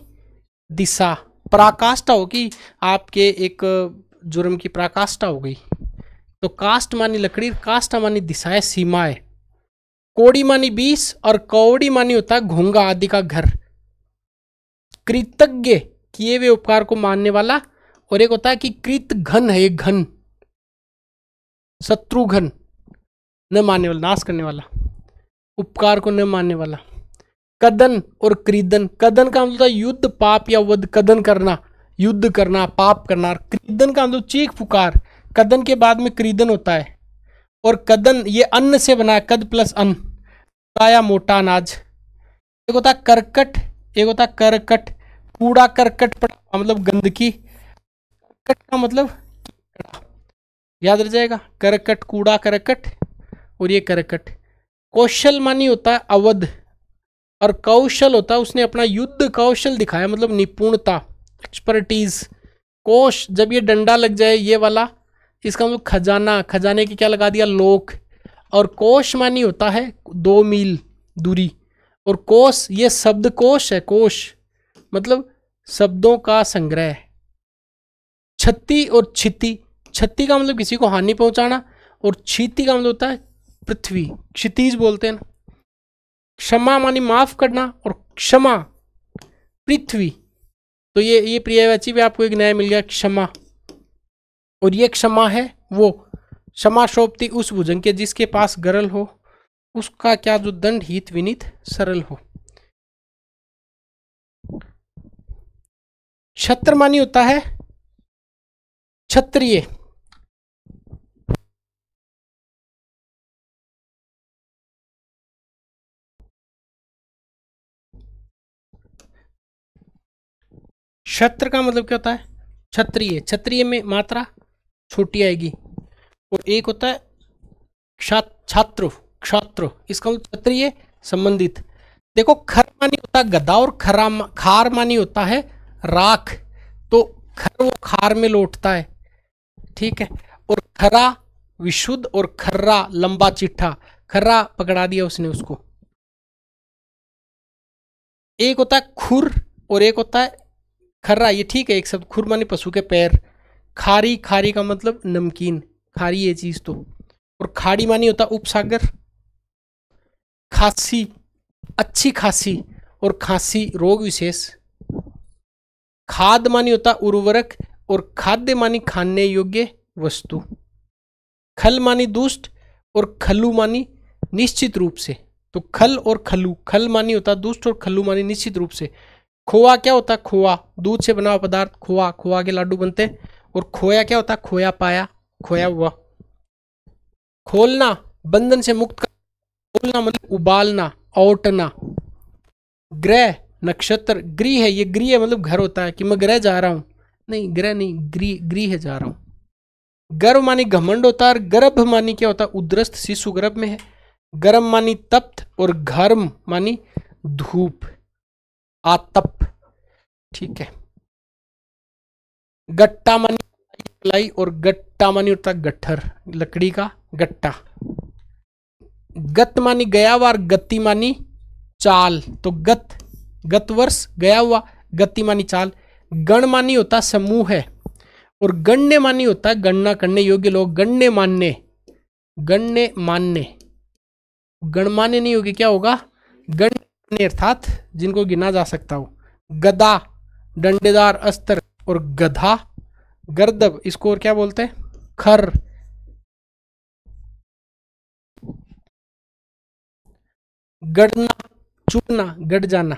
दिशा। पराकाष्ठा होगी आपके एक जुर्म की पराकाष्ठा हो गई। तो कास्ट मानी लकड़ी, काष्टा मानी दिशा है, सीमा है। कोड़ी मानी 20, और कौड़ी मानी होता है घोंगा आदि का घर। कृतज्ञ, किए हुए उपकार को मानने वाला। और एक होता है कि कृत घन है, एक घन, शत्रुघ्न, न मानने वाला, नाश करने वाला, उपकार को न मानने वाला। कदन और क्रीदन, कदन का मतलब युद्ध, पाप या वध, कदन करना, युद्ध करना, पाप करना। क्रीदन का मतलब चीख पुकार, कदन के बाद में क्रीदन होता है। और कदन ये अन्न से बना है, कद प्लस अन्न, या मोटा अनाज। एक होता है करकट, एक होता है करकट, कूड़ा करकट पड़ा मतलब गंदगी, करकट का मतलब याद रह जाएगा, करकट, कूड़ा करकट, और ये करकट। कौशल मानी होता है अवध, और कौशल होता है उसने अपना युद्ध कौशल दिखाया, मतलब निपुणता, एक्सपर्टीज। कोश, जब ये डंडा लग जाए ये वाला, इसका मतलब खजाना, खजाने की क्या लगा दिया? लोक। और कोश मानी होता है 2 मील दूरी। और कोश ये शब्द कोश है, कोश मतलब शब्दों का संग्रह। छत्ती और छिति, छत्ती का मतलब किसी को हानि पहुंचाना, और छीति का मतलब होता है पृथ्वी, क्षितिज बोलते हैं। क्षमा मानी माफ करना, और क्षमा पृथ्वी। तो ये पर्यायवाची भी आपको एक नया मिल गया, क्षमा। और ये क्षमा है वो, क्षमा शोभती उस भुजंग के जिसके पास गरल हो, उसका क्या जो दंड हित विनीत सरल हो। क्षत्र मानी होता है क्षत्रिय। क्षत्र का मतलब क्या होता है? क्षत्रिय, क्षत्रिय में मात्रा छोटी आएगी। और एक होता है छात्र, क्षात्र, इसका मतलब क्षत्रिय संबंधित। देखो, खर मानी होता है गधा, और खार मानी होता है राख। तो खर वो खार में लौटता है, ठीक है। और खरा विशुद्ध, और खर्रा लंबा चिट्ठा, खर्रा पकड़ा दिया उसने उसको। एक होता है खुर, और एक होता है खर्रा, ये ठीक है एक शब्द। खुर मानी पशु के पैर। खारी, खारी का मतलब नमकीन, खारी ये चीज तो। और खाड़ी मानी होता उपसागर। खांसी, अच्छी खांसी, और खांसी रोग विशेष। खाद मानी होता उर्वरक, और खाद्य मानी खाने योग्य वस्तु। खल मानी दुष्ट, और खलु मानी निश्चित रूप से। तो खल और खलु, खल मानी होता दुष्ट, और खलु मानी निश्चित रूप से। खोआ क्या होता है? खोआ दूध से बना हुआ पदार्थ, खोआ, खोआ के लाडू बनते हैं। और खोया क्या होता है? खोया पाया, खोया हुआ। खोलना, बंधन से मुक्त कर, खोलना मतलब उबालना, औटना। ग्रह, नक्षत्र, गृह है, ये गृह मतलब घर होता है कि मैं ग्रह जा रहा हूं, नहीं ग्रह नहीं, गृह जा रहा हूं। गर्भ मानी घमंड होता है, और गर्भ मानी क्या होता है? उदरस्त शिशु गर्भ में है। गर्म मानी तप्त, और घर्म मानी धूप, आतप। ठीक है। गट्टा मानी लाई, और गट्टा मानी होता है गट्ठर, लकड़ी का गट्टा। गत मानी गया हुआ, और गति मानी चाल, तो गत वर्ष गया हुआ, गति मानी चाल। गण मानी होता समूह है, और गण्य मानी होता है गणना करने योग्य लोग, गण्य मान्य, गण्य मान्य। गणमान्य नहीं होगी, क्या होगा? गण्य अर्थात जिनको गिना जा सकता हो। गदा, डंडेदार अस्त्र, और गधा, गर्दब, इसको और क्या बोलते हैं? खर। गढ़ना, चुनना, गढ़ जाना,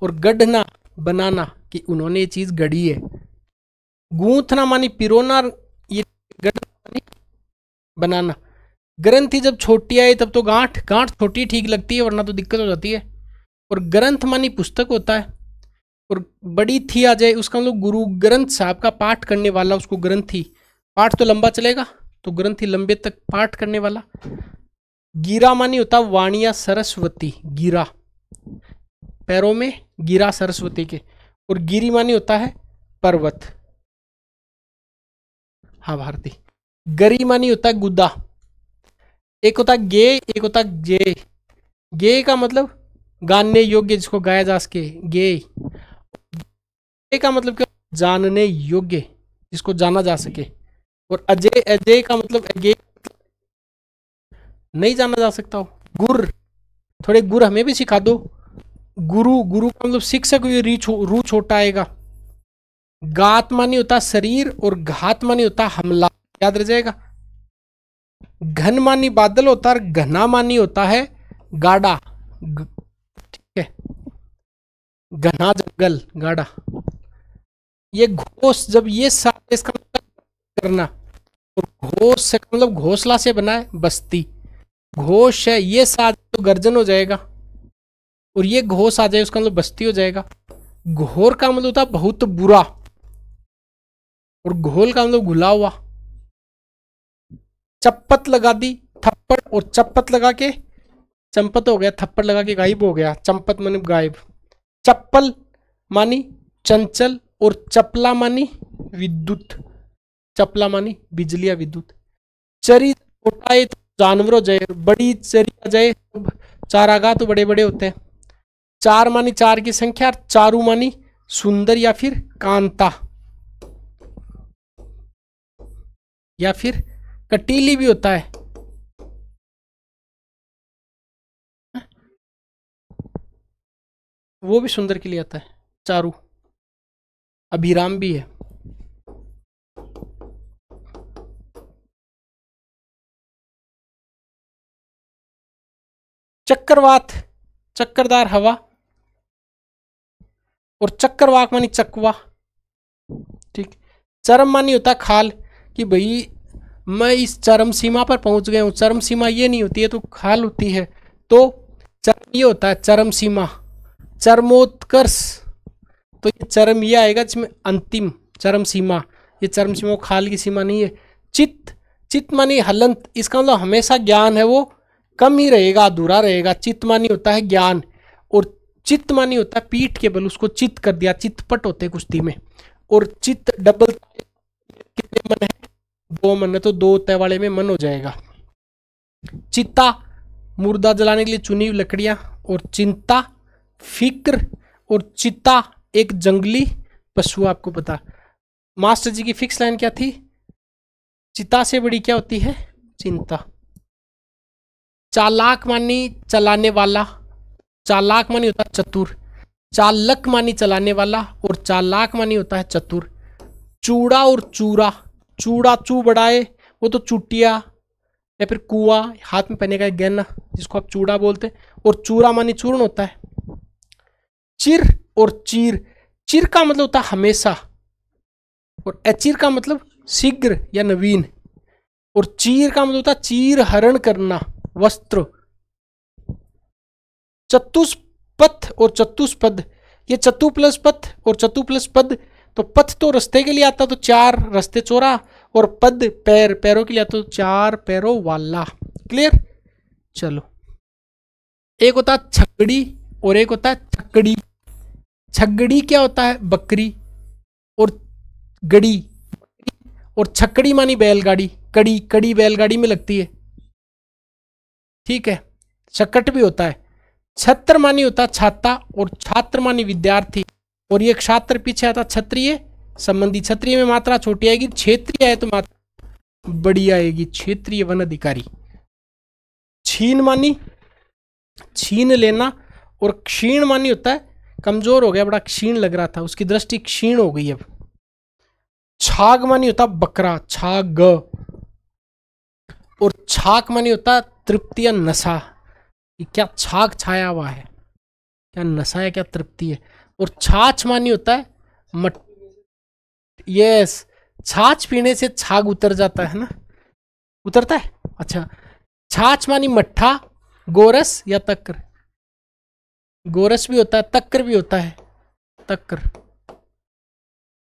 और गढ़ना, बनाना, कि उन्होंने ये चीज गढ़ी है। गूंथना मानी पिरोना, ये गढ़ना मानी बनाना। ग्रंथि जब छोटी आई तब तो गांठ, गांठ छोटी ठीक लगती है, वरना तो दिक्कत हो जाती है। और ग्रंथ मानी पुस्तक होता है। और बड़ी थी आ जाए, उसका मतलब गुरु ग्रंथ साहब का पाठ करने वाला, उसको ग्रंथी। पाठ तो लंबा चलेगा, तो ग्रंथी लंबे तक पाठ करने वाला। गिरा मानी होता वाणिया सरस्वती, गिरा, पैरों में गिरा सरस्वती के। और गिरी मानी होता है पर्वत। हाँ भारती। गरी मानी होता है गुदा। एक होता है गे, एक होता है जे। गे का मतलब गाने योग्य, जिसको गाया जा सके, गे। गे का मतलब क्या? जानने योग्य, जिसको जाना जा सके। और अजय, अजय का मतलब अजय, नहीं जाना जा सकता हो। गुर, थोड़े गुर हमें भी सिखा दो। गुरु, गुरु का मतलब शिक्षक, रू छोटा आएगा। गात मानी होता शरीर, और घात मानी होता हमला, याद रह जाएगा। घन मानी बादल होता है, और घना मानी होता है गाढ़ा, ठीक है, घना जंगल, गाढ़ा। ये घोष, जब ये साथ इसका मतलब करना, और घोष से मतलब घोसला से बना है, बस्ती। घोष है, ये साथ तो गर्जन हो जाएगा, और ये घोष आ जाए उसका मतलब बस्ती हो जाएगा। घोर का मतलब होता है बहुत बुरा, और घोल का मतलब घुला हुआ। चप्पत लगा दी, थप्पड़, और चप्पत लगा के चंपत हो गया, थप्पड़ लगा के गायब हो गया, चंपत मानी गायब। चप्पल मानी चंचल, और चपला मानी विद्युत, चपला मानी बिजली या विद्युत। चरी उठाए तो जानवर हो जाए, बड़ी चरी आ जाए, चारागाह तो बड़े बड़े होते हैं। चार मानी चार की संख्या, और चारू मानी सुंदर या फिर कांता, या फिर कटीली भी होता है। वो भी सुंदर के लिए आता है, चारू। अभिराम भी है। चक्रवात, चक्करदार हवा, और चक्करवाक मानी चकवा, ठीक। चरम मानी होता खाल, कि भाई मैं इस चरम सीमा पर पहुंच गया हूं। चरम सीमा ये नहीं होती है, तो खाल होती है। तो चरम ये होता है चरम सीमा। चरमोत्कर्ष, तो ये चरम ये आएगा जिसमें अंतिम, चरम सीमा। ये चरम सीमा खाल की सीमा नहीं है। चित्त, चित्त मानी हलंत, इसका मतलब हमेशा ज्ञान है वो कम ही रहेगा, अधूरा रहेगा। चित्त मानी होता है ज्ञान, और चित्त मानी होता है पीठ के बल, उसको चित्त कर दिया, चित्तपट होते कुश्ती में। और चित्त डबल, कितने मन है? दो मन है, तो दो तय वाले में मन हो जाएगा। चिता, मुर्दा जलाने के लिए चुनी हुई लकड़ियां। और चिंता, फिक्र, और चिता एक जंगली पशु, आपको पता। मास्टर जी की फिक्स लाइन क्या थी? चिता से बड़ी क्या होती है? चिंता। चालाक मानी चलाने वाला, चालाक मानी होता है चतुर। चालक मानी चलाने वाला, और चालाक मानी होता है चतुर। चूड़ा और चूरा, चूड़ा चू बढ़ाए, वो तो चुटिया या फिर कुआ, हाथ में पहने का एक गहना, जिसको आप चूड़ा बोलते हैं। और चूरा मानी चूर्ण होता है। चिर और चीर, चिर का मतलब होता है हमेशा, और अचिर का मतलब शीघ्र या नवीन, और चीर का मतलब होता है चीर हरण करना, वस्त्र। चतुष्पथ और चतुष्पद, ये चतु प्लस पथ और चतु प्लस पद, तो पथ तो रास्ते के लिए आता तो चार रास्ते चौरा, और पद पैर, पैरों के लिए आता तो चार पैरों वाला। क्लियर? चलो, एक होता है छकड़ी और एक होता है छकड़ी। छगड़ी क्या होता है? बकरी, और गड़ी, और छकड़ी मानी बैलगाड़ी, कड़ी, कड़ी बैलगाड़ी में लगती है, ठीक है। शकट भी होता है। छत्र मानी होता छाता, और छात्र मानी विद्यार्थी, और ये छात्र पीछे आता क्षत्रिय संबंधी। क्षत्रिय में मात्रा छोटी आएगी, क्षेत्रीय है तो मात्रा बड़ी आएगी, क्षेत्रीय वन अधिकारी। छीन मानी छीन लेना, और क्षीण मानी होता है कमजोर हो गया, बड़ा क्षीण लग रहा था, उसकी दृष्टि क्षीण हो गई अब। छाग मानी होता बकरा, छाग, और छाक मानी होता तृप्ति या नशा, क्या छाग छाया हुआ है, क्या नशा है, क्या तृप्ति है। और छाछ मानी होता है मट, यस, छाछ पीने से छाग उतर जाता है ना, उतरता है। अच्छा, छाछ मानी मट्ठा, गोरस या तक्र, गोरस भी होता है, तक्र भी होता है, तक्र।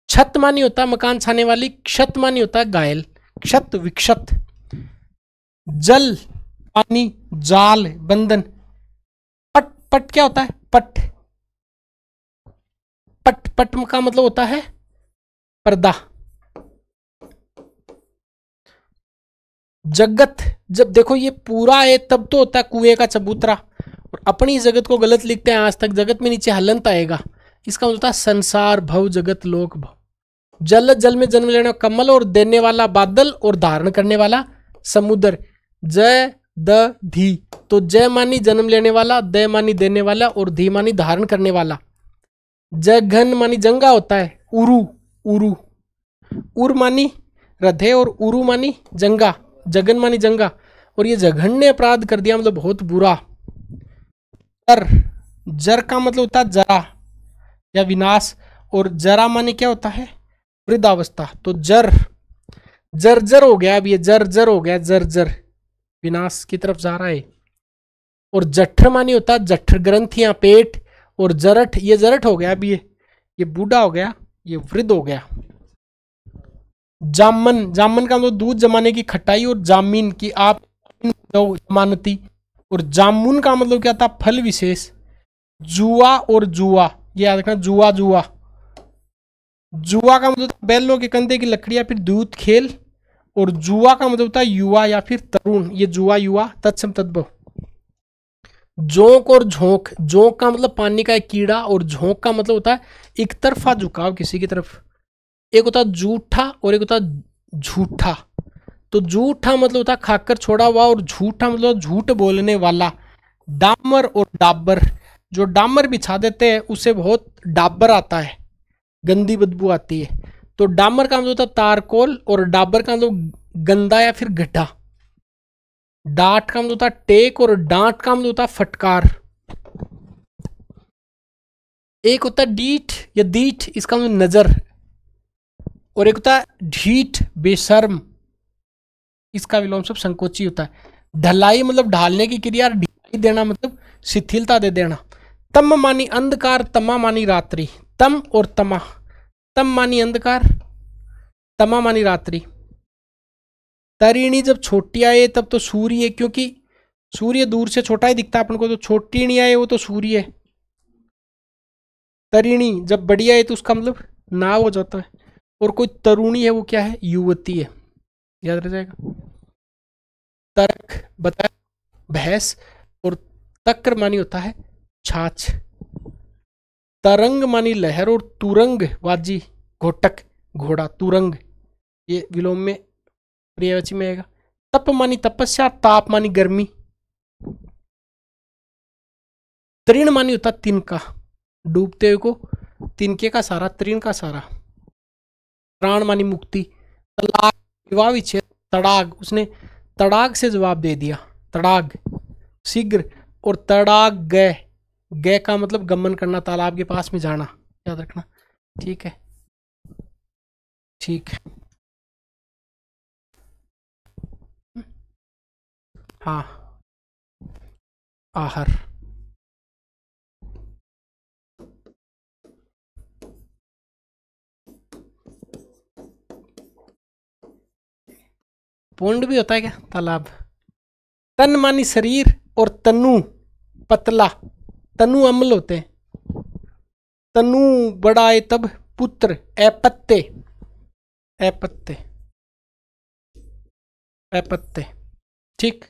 छत मानी होता है मकान छाने वाली, क्षत मानी होता है घायल, क्षत विक्षत। जल पानी, जाल बंधन। पट, पट क्या होता है? पट, पट, पट का मतलब होता है पर्दा। जगत, जब देखो ये पूरा है तब तो होता है कुएं का चबूतरा, और अपनी जगत को गलत लिखते हैं आज तक, जगत में नीचे हलंत आएगा, इसका मतलब होता है संसार, भव, जगत, लोक, भव। जल, जल में जन्म लेने वाला कमल, और देने वाला बादल, और धारण करने वाला समुद्र। जय द धी, तो जय मानी जन्म लेने वाला, द मानी देने वाला, और धी मानी धारण करने वाला। जघन मानी जंगा होता है, उरु, उरु। उर मानी हृदय, और उरु मानी जंगा, जगन मानी जंगा, और ये जघन्य अपराध कर दिया मतलब बहुत बुरा। जर, जर का मतलब होता है जरा या विनाश, और जरा मानी क्या होता है? वृद्धावस्था। तो जर, जर्जर हो गया, अब ये जर्जर हो गया, जर्जर विनाश की तरफ जा रहा है। और जठर मानी होता है जठर ग्रंथियां, पेट, और जरठ, ये जरठ हो गया, अब ये बूढ़ा हो गया, ये वृद्ध हो गया। जामन, जामन का मतलब दूध जमाने की खटाई, और जामीन की आप जमानती, और जामुन का मतलब क्या था? फल विशेष। जुआ और जुआ, ये याद रखना, जुआ, जुआ। जुआ का मतलब बैलों के कंधे की लकड़ियां, फिर दूध खेल, और जुआ का मतलब होता है युवा या फिर तरुण, ये जुआ, युवा, तत्सम तद्भव। जोंक और झोंक, जोंक का मतलब पानी का एक कीड़ा, और झोंक का मतलब होता है एक तरफा झुकाव किसी की तरफ। एक होता है जूठा और एक होता है झूठा। तो जूठा मतलब होता है खाकर छोड़ा हुआ, और झूठा मतलब झूठ बोलने वाला। डामर और डाबर, जो डामर बिछा देते हैं उससे बहुत डाबर आता है, गंदी बदबू आती है। तो डामर का मतलब होता है तारकोल, और डाबर का मतलब गंदा या फिर गड्ढा। डांट का मतलब होता है टेक, और डांट का मतलब होता है फटकार। एक होता है डीठ या दीठ, इसका मतलब नजर, और एक होता है ढीठ, बेशर्म, इसका विलोम सब संकोची होता है। ढलाई मतलब ढालने की क्रिया, ढिलाई देना मतलब शिथिलता दे देना। तम मानी अंधकार, तमा मानी रात्रि। तम और तमा, तम मानी अंधकार, तमा मानी रात्रि। तरिणी जब छोटी आए तब तो सूर्य है, क्योंकि सूर्य दूर से छोटा ही दिखता है अपन को, तो छोटी नहीं आए वो तो सूर्य है। तरिणी जब बड़ी आए तो उसका मतलब नाव हो जाता है। और कोई तरुणी है वो क्या है? युवती है, याद रह जाएगा। तर्क बताया, भैंस, और तक्र मानी होता है छाछ। तरंग मानी लहर, और तुरंग वाजी, घोटक, घोड़ा, तुरंग, ये विलोम में पर्यायवाची में आएगा। तप मानी तपस्या, ताप मानी गर्मी। तृण मानी होता तिनका, डूबते हुए को तिनके का सारा, तृण का सारा। प्राण मानी मुक्ति। तलाक, विवाह विच्छेद, तड़ाग, उसने तड़ाग से जवाब दे दिया, तड़ाग शीघ्र, और तड़ाग गए, गए का मतलब गमन करना, तालाब के पास में जाना, याद रखना। ठीक है, ठीक है। हाँ, आहर। पोंड भी होता है क्या? तालाब। तन मानी शरीर और तनु पतला, तनु अम्ल होते हैं। तनु बड़ा है तब पुत्र अपत्य, अपत्य, अपत्य। ठीक।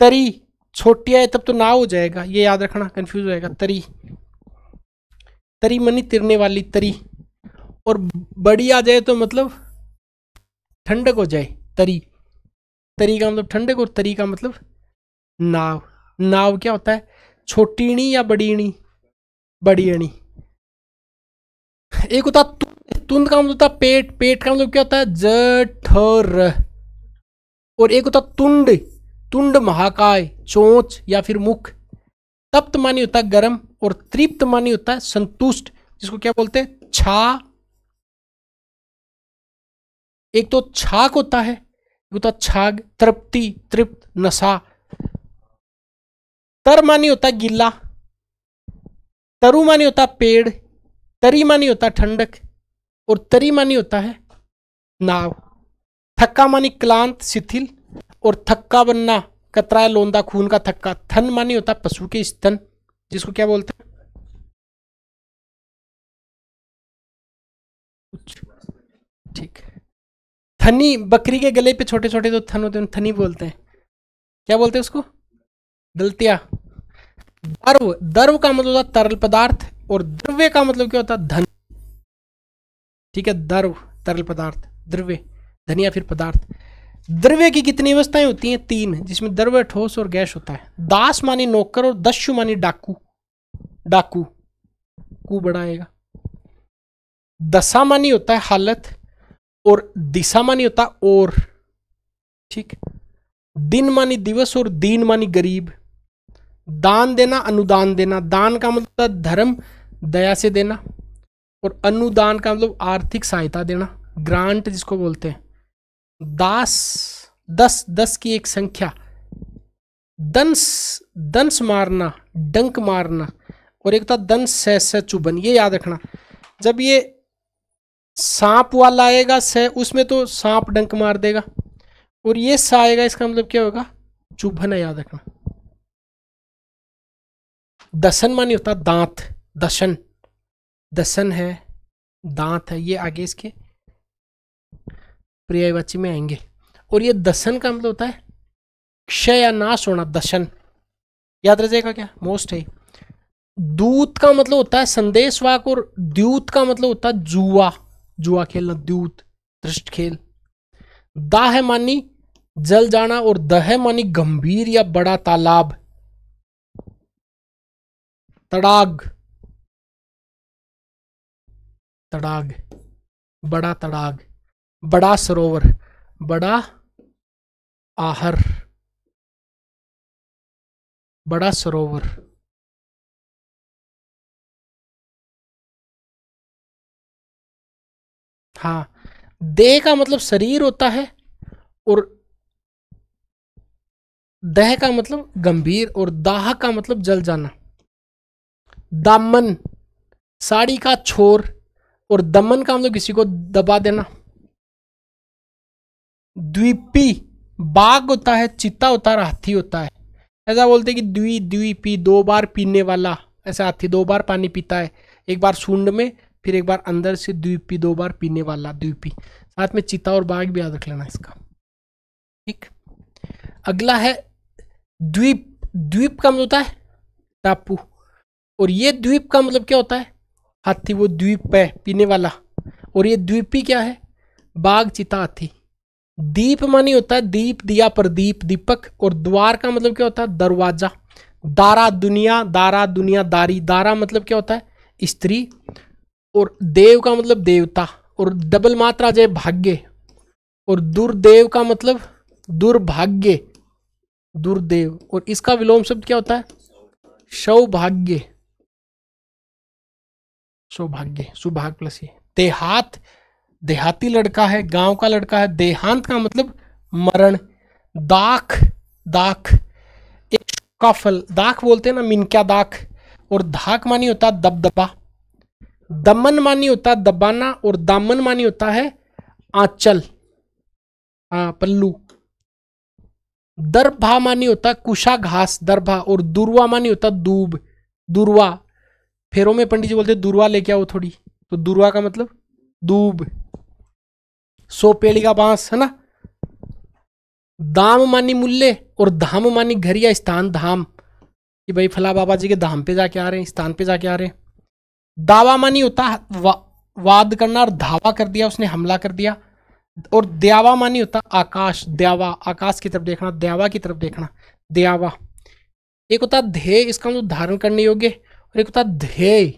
तरी छोटी है तब तो ना हो जाएगा, ये याद रखना, कंफ्यूज हो जाएगा। तरी, तरी मनी तिरने वाली तरी। और बड़ी आ जाए तो मतलब ठंडक हो जाए, तरी। तरी का मतलब ठंडक और तरी का मतलब नाव। नाव क्या होता है? छोटी णी या बड़ी णी? बड़ी अणी। एक होता तुंद का मतलब होता पेट, पेट का मतलब क्या होता है? जठर। और एक होता तुंड, तुंड महाकाय, चोंच या फिर मुख। तप्त मानी होता है गर्म, और तृप्त मानी होता है संतुष्ट, जिसको क्या बोलते हैं? छा। एक तो छाक होता है, एक होता छाग, तृप्ति, तृप्त, नशा। तर मानी होता है गिल्ला, तरु मानी होता है पेड़, तरी मानी होता है ठंडक, और तरी मानी होता है नाव। थक्का मानी क्लांत, शिथिल, और थक्का बनना, कतराया लोंदा, खून का थक्का। थन मानी होता है पशु के स्तन, जिसको क्या बोलते हैं? ठीक। थनी, बकरी के गले पे छोटे छोटे जो थन होते हैं थनी बोलते हैं। क्या बोलते हैं उसको? गलतिया। द्रव, द्रव का मतलब होता तरल पदार्थ, और द्रव्य का मतलब क्या होता है? धन। ठीक है, द्रव तरल पदार्थ, द्रव्य धन या फिर पदार्थ। द्रव्य की कितनी अवस्थाएं होती हैं? 3, जिसमें द्रव्य, ठोस और गैस होता है। दास मानी नौकर, और दस्यु मानी डाकू, डाकू, कू बड़ा आएगा। दशा मानी होता है हालत, और दिशा मानी होता है और। ठीक। दिन मानी दिवस, और दीन मानी गरीब। दान देना, अनुदान देना। दान का मतलब धर्म, दया से देना, और अनुदान का मतलब आर्थिक सहायता देना, ग्रांट जिसको बोलते हैं। दास, 10, 10 की एक संख्या। दंस, दंस मारना, डंक मारना, और एक था दंस से चुभन। ये याद रखना, जब ये सांप वाला आएगा से, उसमें तो सांप डंक मार देगा, और ये सा आएगा, इसका मतलब क्या होगा? चुभन है, याद रखना। दसन मानी होता दांत, दशन, दसन है दांत है, ये आगे इसके पर्यायवाची में आएंगे। और ये दसन का मतलब होता है क्षय या नाश होना, दशन। याद रह जाएगा क्या? मोस्ट है। दूत का मतलब होता है संदेशवाक, और द्यूत का मतलब होता है जुआ, जुआ खेलना, द्यूत, दृष्ट खेल। दाह मानी जल जाना, और दह मानी गंभीर या बड़ा तालाब, तड़ाग, तड़ाग, बड़ा तड़ाग, बड़ा सरोवर, बड़ा आहर, बड़ा सरोवर। हाँ, देह का मतलब शरीर होता है, और दह का मतलब गंभीर, और दाह का मतलब जल जाना। दामन, साड़ी का छोर, और दमन का मतलब किसी को दबा देना। द्वीपी, बाघ होता है, चीता होता है, हाथी होता है। ऐसा बोलते हैं कि द्वीपी, 2 बार पीने वाला। ऐसा हाथी 2 बार पानी पीता है, एक बार सूंड में, फिर एक बार अंदर से। द्वीपी, 2 बार पीने वाला, द्वीपी। साथ में चीता और बाघ भी याद रख लेना इसका। ठीक। अगला है द्वीप। द्वीप का मतलब होता है टापू, और ये द्वीप का मतलब क्या होता है? हाथी, वो द्वीप है पीने वाला। और ये द्वीपी क्या है? बाघ, चीता, हाथी। दीप मानी होता है दीप, दिया, प्रदीप, दीपक। और द्वार का मतलब क्या होता है? दरवाजा। दारा दुनिया, दारा दुनिया दारी। दारा मतलब क्या होता है? स्त्री। और देव का मतलब देवता, और डबल मात्रा जय भाग्य। और दुर्देव का मतलब दुर्भाग्य, दुर्देव। और इसका विलोम शब्द क्या होता है? सौभाग्य, सौभाग्य, सुभाग प्लस ये। देहात, देहाती लड़का है, गांव का लड़का है। देहांत का मतलब मरण। दाख, दाख एक का फल, दाख बोलते हैं ना, मिनक्या दाख। और धाक मानी होता है दबदबा। दमन मानी होता है दबाना, और दामन मानी होता है आंचल, हाँ पल्लू। दरभा मानी होता है कुशा घास, दरभा। और दुर्वा मानी होता है दूब, दुर्वा। फेरों में पंडित जी बोलते दुर्वा लेके आओ थोड़ी, तो दुर्वा का मतलब दूब। 100 पेड़ी का बांस है ना। दाम मानी मूल्य, और धाम मानी घर या स्थान, धाम कि भाई फला बाबा जी के धाम पे जाके आ रहे हैं, स्थान पे जाके आ रहे हैं। दावा मानी होता है वाद करना, और धावा कर दिया उसने, हमला कर दिया। और द्यावा मानी होता आकाश, द्यावा आकाश की तरफ देखना, द्यावा की तरफ देखना, द्यावा। एक होता ध्येय, इसका मतलब धारण करने योग्य। और एक होता ध्येय,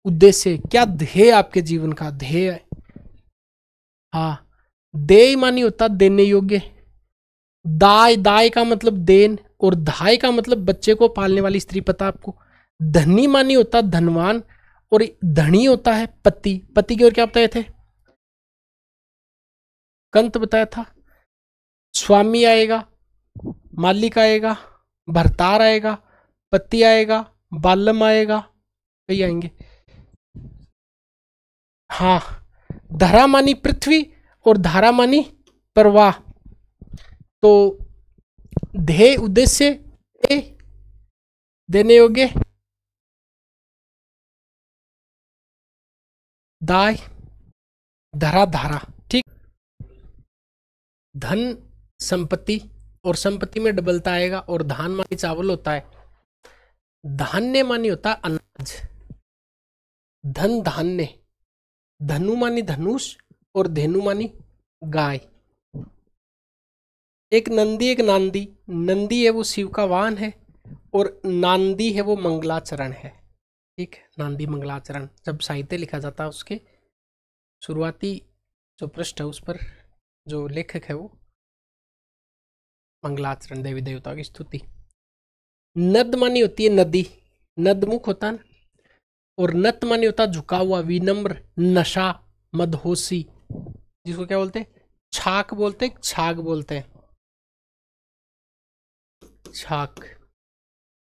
उद्देश्य, क्या ध्येय आपके जीवन का, ध्येय। हाँ, देय मानी होता देने योग्य। दाय, दाय का मतलब देन। और धाय का मतलब बच्चे को पालने वाली स्त्री, पता आपको। धनी मानी होता धनवान। और धनी होता है पति, पति की ओर क्या बताए थे, कंत बताया था। स्वामी आएगा, मालिक आएगा, भरतार आएगा, पति आएगा, बालम आएगा, कई आएंगे। हाँ, धरा मानी पृथ्वी, और धारा मानी प्रवाह। तो ध्येय, उद्देश्य, देने योग्य, दाय, धरा, धारा। ठीक। धन संपत्ति, और संपत्ति में डबलता आएगा। और धान मानी चावल होता है। धान्य मानी होता है अनाज, धन धान्य। धनु मानी धनुष, और धेनु मानी गाय। एक नंदी, एक नांदी। नंदी है वो शिव का वाहन है, और नांदी है वो मंगलाचरण है। ठीक है, नांदी मंगलाचरण। जब साहित्य लिखा जाता है उसके शुरुआती जो पृष्ठ है उस पर जो लेखक है वो मंगलाचरण, देवी देवता की स्तुति। नद मानी होती है नदी, नदमुख होता है। और नत मानी होता झुका हुआ, विनम्र, नशा, मदहोशी, जिसको क्या बोलते हैं, छाक बोलते हैं, छाग बोलते हैं, छाक।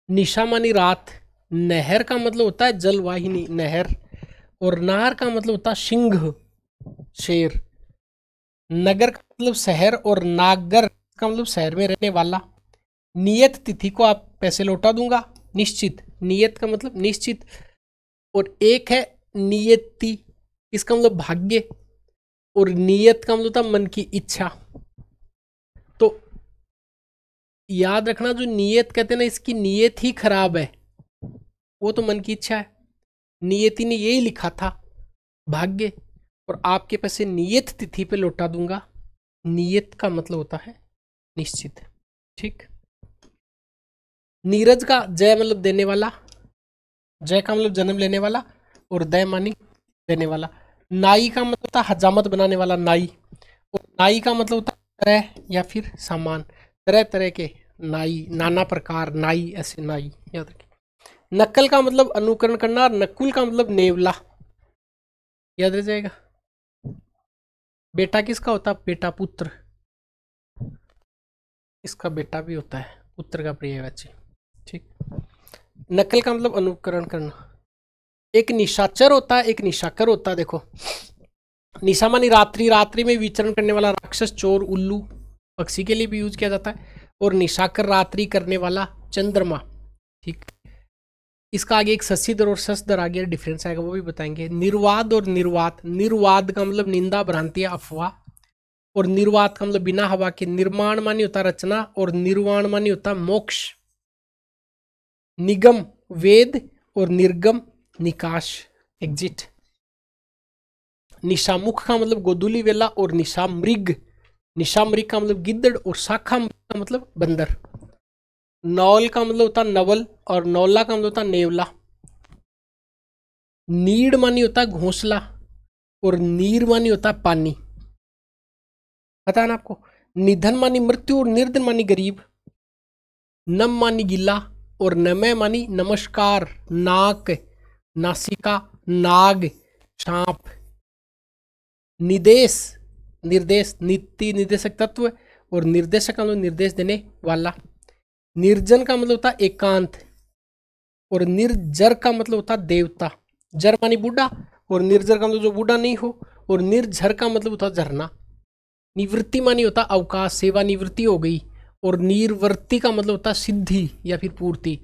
निशा मानी रात। नहर का मतलब होता है जलवाहिनी, नहर। और नार का मतलब होता है सिंह, शेर। नगर का मतलब शहर, और नागर का मतलब शहर में रहने वाला। नियत तिथि को आप पैसे लौटा दूंगा, निश्चित। नियत का मतलब निश्चित। और एक है नियति, इसका मतलब भाग्य। और नियत का मतलब था मन की इच्छा। तो याद रखना, जो नियत कहते हैं ना, इसकी नियत ही खराब है, वो तो मन की इच्छा है। नियति ने यही लिखा था, भाग्य। और आपके पैसे नियत तिथि पे लौटा दूंगा। नियत का मतलब होता है निश्चित। ठीक। नीरज का जय मतलब देने वाला, जय का मतलब जन्म लेने वाला, और दय मानी देने वाला। नाई का मतलब होता हजामत बनाने वाला, नाई। और नाई का मतलब होता तरह या फिर सामान, तरह तरह के नाई, नाना प्रकार नाई, ऐसे नाई, याद रखिए। नकल का मतलब अनुकरण करना, और नकुल का मतलब नेवला, याद रह जाएगा। बेटा किसका होता, बेटा पुत्र, इसका बेटा भी होता है, पुत्र का पर्यायवाची। ठीक। नकल का मतलब अनुकरण करना। एक निशाचर होता है, एक निशाकर होता है। देखो, निशा मानी रात्रि, रात्रि में विचरण करने वाला राक्षस, चोर, उल्लू, पक्षी के लिए भी यूज किया जाता है। और निशाकर रात्रि करने वाला चंद्रमा। ठीक। इसका आगे एक सस्सीदर और ससदर आगे डिफरेंस आएगा, वो भी बताएंगे। निर्वाद और निर्वात। निर्वाद का मतलब निंदा, भ्रांति, अफवाह। और निर्वात का मतलब बिना हवा के। निर्माण मानी होता रचना, और निर्वाण मानी होता मोक्ष। निगम वेद, और निर्गम निकाश, एग्जिट। निशामुख का मतलब गोदुली वेला, और निशामृग, निशामृग का मतलब गिद्दड़, और शाखा का मतलब बंदर। नौल का मतलब होता नवल, और नौला का मतलब होता नेवला। नीड मानी होता घोंसला, और नीर मानी होता पानी, पता है ना आपको। निधन मानी मृत्यु, और निर्धन मानी गरीब। नम मानी गिला, और नमः मानी नमस्कार, नाक, नासिका, नाग, सांप। निदेश, निर्देश, नीति निर्देशक तत्व, और निर्देशक का मतलब निर्देश देने वाला। निर्जन का मतलब होता एकांत, और निर्जर का मतलब होता देवता। जर मानी बूढ़ा, और निर्जर का मतलब जो बूढ़ा नहीं हो, और निर्झर का मतलब होता झरना। निवृत्ति मानी होता अवकाश, सेवा निवृत्ति हो गई। और निर्वर्ती का मतलब होता सिद्धि या फिर पूर्ति।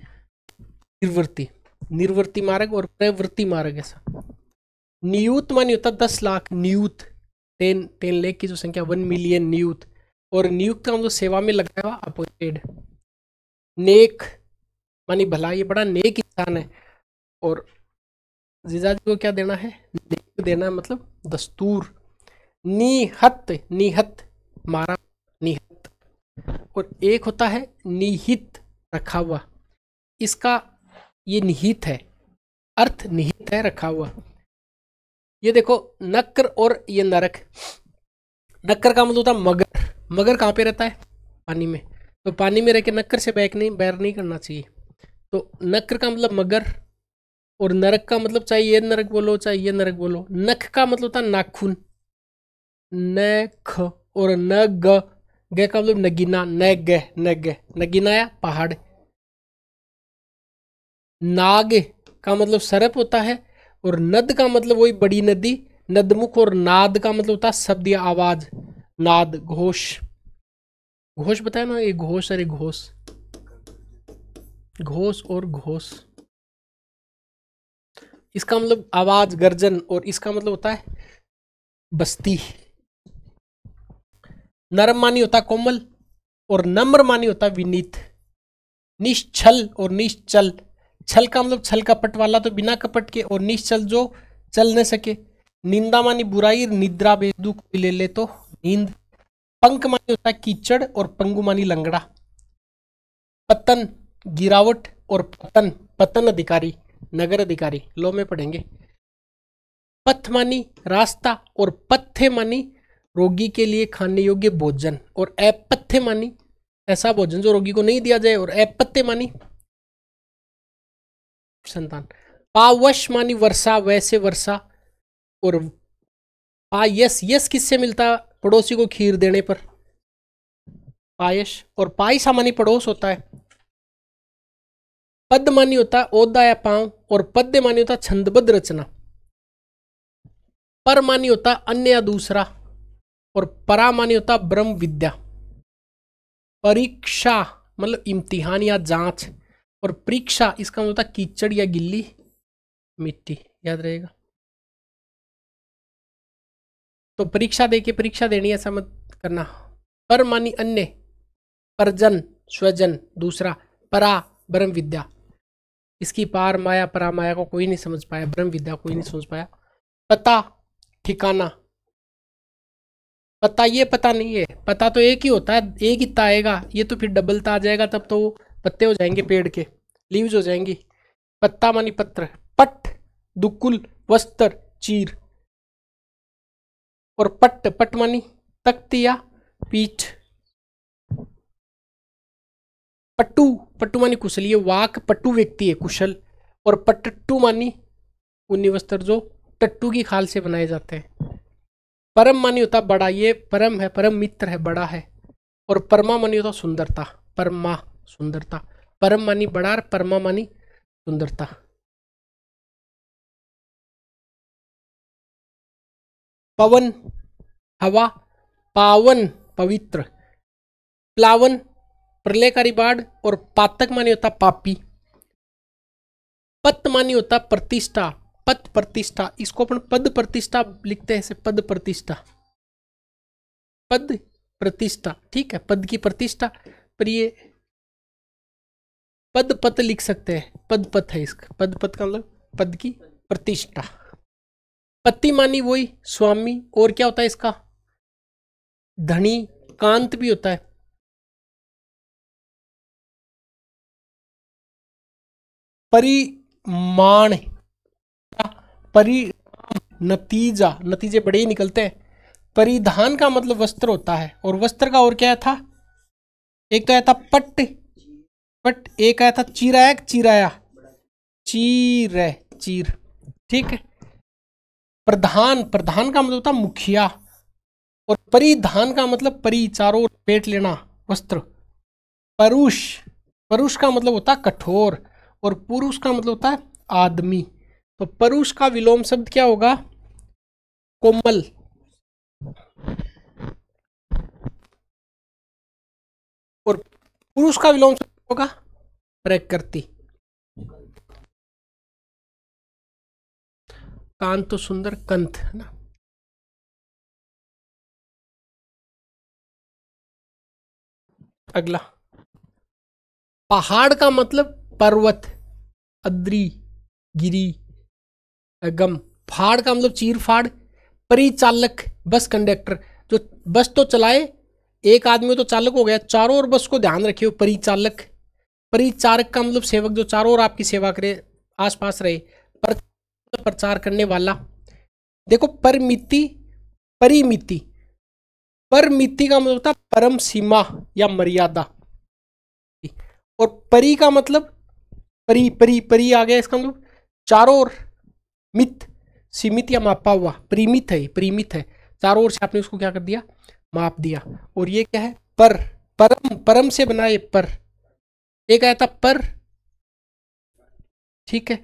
निर्वर्ती, निर्वर्ती मार्ग और प्रवृत्ति मार्ग ऐसा। नियुत मानी होता 10 लाख, नियुत 10 लाख की जो संख्या 1 मिलियन नियुत। और नियुक्त का मतलब सेवा में लगा हुआ, अपॉइंटेड। नेक मानी भला, ये बड़ा नेक इंसान है। और जीजाजी को क्या देना है, नेक देना है, मतलब दस्तूर। निहत, निहत मारा, निहत। और एक होता है निहित, रखा हुआ। इसका ये निहित है, अर्थ निहित है, रखा हुआ। ये देखो नक्र और ये नरक। नक्कर का मतलब होता है मगर। मगर कहाँ पे रहता है, पानी में। तो पानी में रह के नक्कर से बैर नहीं करना चाहिए। तो नक्र का मतलब मगर, और नरक का मतलब चाहे ये नरक बोलो चाहे ये नरक बोलो। नख का मतलब होता है नाखून, नख। और नग, ग का मतलब नगीना, नग, नग, नगीनाया पहाड़। नाग का मतलब सर्प होता है। और नद का मतलब वही बड़ी नदी, नदमुख। और नाद का मतलब होता है शब्द या आवाज, नाद, घोष। घोष बताया ना, ये घोष, अरे घोष, घोष और घोष। इसका मतलब आवाज, गर्जन। और इसका मतलब होता है बस्ती। नरम मानी होता कोमल, और नम्र मानी होता विनीत। निश्छल और निश्चल। छल का मतलब छल कपट वाला, तो बिना कपट के। और निश्चल जो चल न सके। निंदा मानी बुराई, निद्रा बेदुख ले ले तो नींद। पंक मानी होता है कीचड़, और पंगु मानी लंगड़ा। पतन गिरावट, और पतन, पतन अधिकारी, नगर अधिकारी, लो में पढ़ेंगे। पथ मानी रास्ता, और पथ्य मानी रोगी के लिए खाने योग्य भोजन। और अपथ्य मानी ऐसा भोजन जो रोगी को नहीं दिया जाए। और अपत्य मानी संतान। पावश मानी वर्षा, वैसे वर्षा। और पायस, यस किससे मिलता, पड़ोसी को खीर देने पर, पायश। और पायसा मानी पड़ोस होता है। पद मानी होता है ओदा या पांव। और पद्य मानी होता छंदबद्ध रचना। पर मानी होता अन्य या दूसरा। और परा मानी होता ब्रह्म विद्या। परीक्षा मतलब इम्तिहान या जांच। और परीक्षा इसका मतलब होता कीचड़ या गिल्ली मिट्टी, याद रहेगा। तो परीक्षा दे के परीक्षा देनी ऐसा मत करना। पर मानी अन्य, परजन स्वजन दूसरा, परा ब्रह्म विद्या। इसकी पार माया परा माया को कोई नहीं समझ पाया, ब्रह्म विद्या कोई नहीं समझ पाया। पता ठिकाना। पता ये पता नहीं है, पता तो एक ही होता है, एक ही आएगा। ये तो फिर डबल ता आ जाएगा, तब तो वो पत्ते हो जाएंगे पेड़ के, लीव्स हो जाएंगी। पत्ता मानी पत्र। पट दुकुल वस्त्र चीर। और पट, पट मानी तख्त या पीठ। पट्टू, पट्टू मानी कुशल, ये वाक पट्टू व्यक्ति है, कुशल। और पट्टू मानी ऊनी वस्त्र जो टट्टू की खाल से बनाए जाते हैं। परम मानी होता बड़ा, ये परम है, परम मित्र है, बड़ा है। और परमा मानी होता सुंदरता, परमा सुंदरता। परम मानी बड़ा, और परमा मानी सुंदरता। पवन हवा, पावन पवित्र। प्लावन प्रलयकारी बाढ़। और पातक मानी होता पापी। पत मानी होता प्रतिष्ठा, पद प्रतिष्ठा। इसको अपन पद प्रतिष्ठा लिखते हैं ऐसे, पद प्रतिष्ठा, पद प्रतिष्ठा, ठीक है, पद की प्रतिष्ठा। पर ये पद पत लिख सकते हैं, पद पथ है इसका, पद पत का मतलब पद की प्रतिष्ठा। पति मानी वही स्वामी। और क्या होता है इसका, धनी, कांत भी होता है। परिमाण, परिणाम, नतीजा, नतीजे बड़े ही निकलते हैं। परिधान का मतलब वस्त्र होता है। और वस्त्र का और क्या था, एक तो आया था पट्ट, बट एक आया था चिराया, चिराया, चीर, चीर, ठीक है। प्रधान, प्रधान का मतलब होता है मुखिया। और परिधान का मतलब परि, चारों ओर पेट लेना, वस्त्र। परुष, परुष का मतलब होता है कठोर। और पुरुष का मतलब होता है आदमी। तो परुष का विलोम शब्द क्या होगा? कोमल। और पुरुष का विलोम शब्द होगा प्रकृति। कांत तो सुंदर, कंथ है ना। अगला, पहाड़ का मतलब पर्वत, अद्री, गिरी, गम। फाड़ का मतलब चीर फाड़। परिचालक, बस कंडक्टर, जो बस तो चलाए, एक आदमी तो चालक हो गया, चारों ओर बस को ध्यान रखिए, परिचालक। परिचारक का मतलब सेवक, जो चारों ओर आपकी सेवा करे, आसपास रहे। प्रचार करने वाला। देखो परिमिति, परिमिति, परिमिति का मतलब होता है परम सीमा या मर्यादा। और परि का मतलब परि, परि, परि आ गया, इसका मतलब चारों ओर। मित, सीमित या मापा हुआ, परिमित है, परिमित है, चारों ओर से आपने उसको क्या कर दिया? माप दिया। और ये क्या है? पर, परम, परम से बना ये पर। एक आया था पर, ठीक है,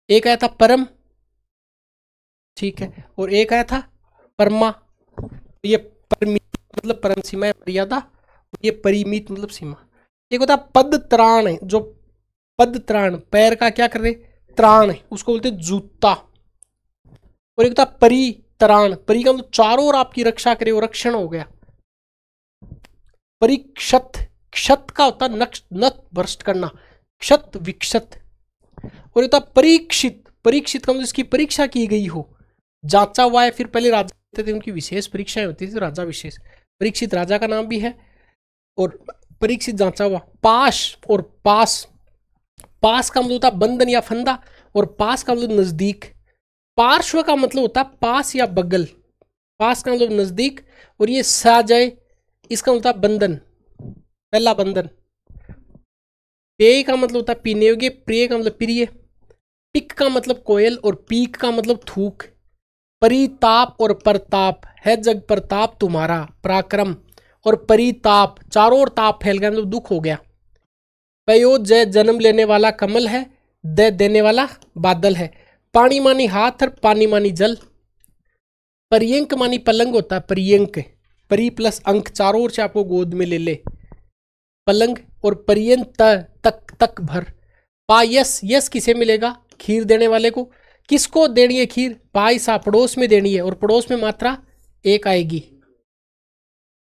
एक आया था परम, ठीक है, और एक आया था परमा। ये परिमित मतलब परम सीमा या मर्यादा, ये परिमित मतलब सीमा। एक होता पद त्राण है, जो पद त्राण, पैर का क्या कर रहे? त्राण है, उसको बोलते जूता। और एक होता परित्राण, परि का मतलब चारों ओर आपकी रक्षा करे, वो रक्षण हो गया। परीक्षत, क्षत का होता नक्ष, नत भ्रष्ट करना, क्षत विक्षत। और होता परीक्षित, परीक्षित का मतलब इसकी परीक्षा की गई हो, जांचा हुआ है। फिर पहले राजा थे, उनकी विशेष परीक्षाएं होती थी, राजा विशेष। परीक्षित राजा का नाम भी है। और परीक्षित जांचा हुआ। पाश और पास, पास का मतलब होता बंधन या फंदा, और पास का मतलब नजदीक। पार्श्व का मतलब होता है पास या बगल, पास का मतलब नजदीक। और ये साजय, इसका मतलब होता बंधन, पहला बंधन। पेय का मतलब होता है पीने योग्य, प्रिय का मतलब प्रिय। पिक का मतलब कोयल, और पीक का मतलब थूक। परिताप और प्रताप है जग प्रताप तुम्हारा, पराक्रम। और परिताप, चारों ओर ताप फैल गया, मतलब दुख हो गया। पयोजय, जन्म लेने वाला कमल है, दे देने वाला बादल है। पानी मानी हाथ और पानी मानी जल। पर्यंक मानी पलंग होता है, पर्यंक, परी प्लस अंक, चारों ओर से आपको गोद में ले ले, पलंग। और पर्यंत, तक, तक भर। पायस, यस किसे मिलेगा? खीर देने वाले को। किसको देनी है खीर? पायसा, पड़ोस में देनी है, और पड़ोस में मात्रा एक आएगी।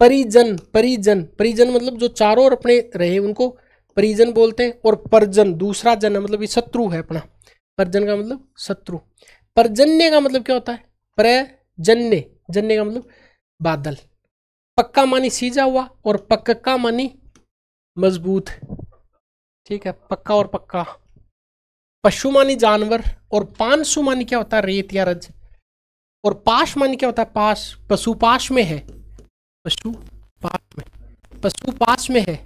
परिजन, परिजन, परिजन मतलब जो चारों ओर अपने रहे उनको परिजन बोलते हैं। और परजन, दूसरा जन मतलब ये शत्रु है अपना, परजन का मतलब शत्रु। परजन्य का मतलब क्या होता है? प्रजन्य, जन्य का मतलब बादल। पक्का मानी सीजा हुआ, और पक्का मानी मजबूत, ठीक है, पक्का और पक्का। पशु मानी जानवर, और पांशु मानी क्या होता है? रेत या रज। और पाश मानी क्या होता है? पाश, पशु पाश में है, पशु पाश में, पशु पाश में है,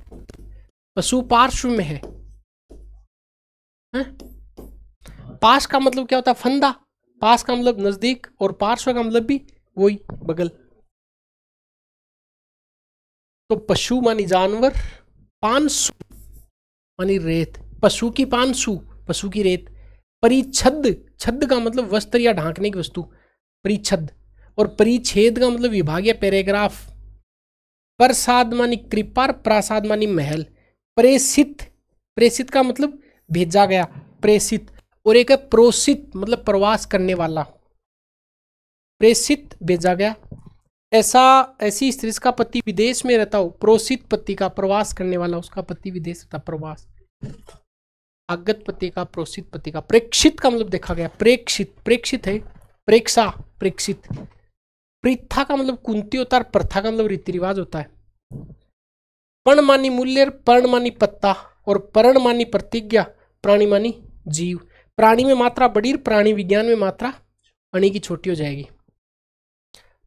पशु पार्श्व में है। पास का मतलब क्या होता है? फंदा, पास का मतलब नजदीक, और पार्श्व का मतलब भी वही बगल। तो पशु मानी जानवर, पांशु मानी रेत, पशु की पांशु, पशु की रेत। परिच्छद, छद का मतलब वस्त्र या ढांकने की वस्तु, परिच्छद। और परिच्छेद का मतलब विभाग या पैराग्राफ। प्रसाद मानी कृपा, प्रासाद मानी महल। प्रेषित, प्रेषित का मतलब भेजा गया, प्रेषित। और एक है प्रोषित, मतलब प्रवास करने वाला, प्रेषित भेजा गया। ऐसा, ऐसी स्त्री का पति विदेश में रहता हो, प्रोषित पति का, प्रवास करने वाला, उसका पति विदेश रहता, प्रवास। आगत पति का, प्रोषित पति का। प्रेक्षित का मतलब देखा गया, प्रेक्षित, प्रेक्षित है, प्रेक्षा, प्रेक्षित। प्रथा का मतलब कुंती होता है, प्रथा का मतलब रीति रिवाज होता है। पण मानी मूल्य, पर्ण मानी पत्ता, और पर्ण मानी प्रतिज्ञा, प्राणी मानी जीव। प्राणी में मात्रा बड़ी, प्राणी विज्ञान में मात्रा अणी की छोटी हो जाएगी।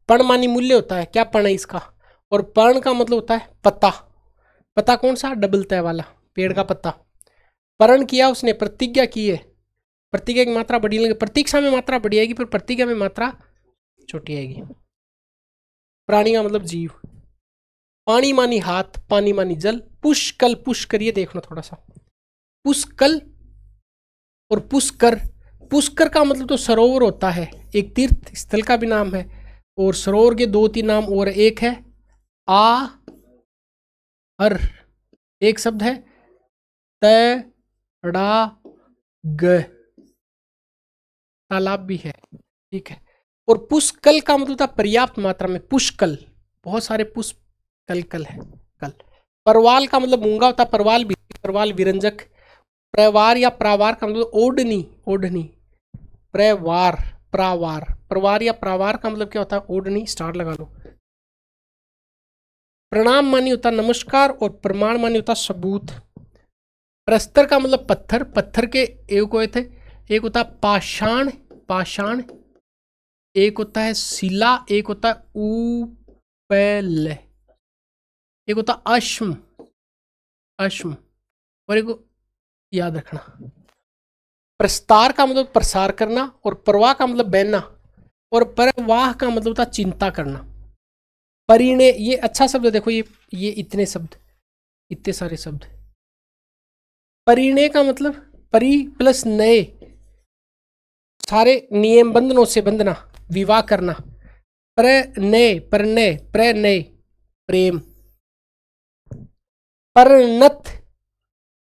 पण मानी मूल्य होता है, क्या पण है इसका? और पर्ण का मतलब होता है पता, पता कौन सा? डबल तय वाला, पेड़ का पत्ता। परण किया उसने, प्रतिज्ञा की है, प्रतिज्ञा की मात्रा बड़ी लगेगी, प्रतीक्षा में मात्रा बड़ी आएगी, फिर प्रतिज्ञा में मात्रा छोटी आएगी। प्राणी का मतलब जीव। पानी मानी हाथ, पानी मानी जल। पुष्कल, पुष्कर ये देखना थोड़ा सा, पुष्कल और पुष्कर। पुष्कर का मतलब तो सरोवर होता है, एक तीर्थ स्थल का भी नाम है। और सरोवर के 2-3 नाम और, एक है आ हर, एक शब्द है तड़ा ग, तालाब भी है, ठीक है। और पुष्कल का मतलब था पर्याप्त मात्रा में, पुष्कल बहुत सारे पुष्कल कल है कल। परवाल का मतलब मूंगा होता, परवाल भी, परवाल विरंजक। प्रवार या प्रावार का मतलब ओढ़नी, ओढ़नी। प्रवार, प्रावार, प्रवार या प्रावार का मतलब क्या होता है, ओढ़नी। स्टार लगा लो। प्रणाम मानी होता नमस्कार, और प्रमाण मानी होता सबूत। प्रस्तर का मतलब पत्थर, पत्थर के एक हुए थे, एक होता पाषाण, पाषाण, एक होता है शिला, एक होता है उपल, एक होता अश्म, अश्म, और एक याद रखना। प्रस्तार का मतलब प्रसार करना, और प्रवाह का मतलब बहना, और परवाह का मतलब होता चिंता करना। परिणय, ये अच्छा शब्द है, देखो ये इतने शब्द, इतने सारे शब्द। परिणय का मतलब परि प्लस नए, सारे नियम बंधनों से बंधना, विवाह करना। प्रणय, प्रणय, प्रणय, प्रेम। परिणत,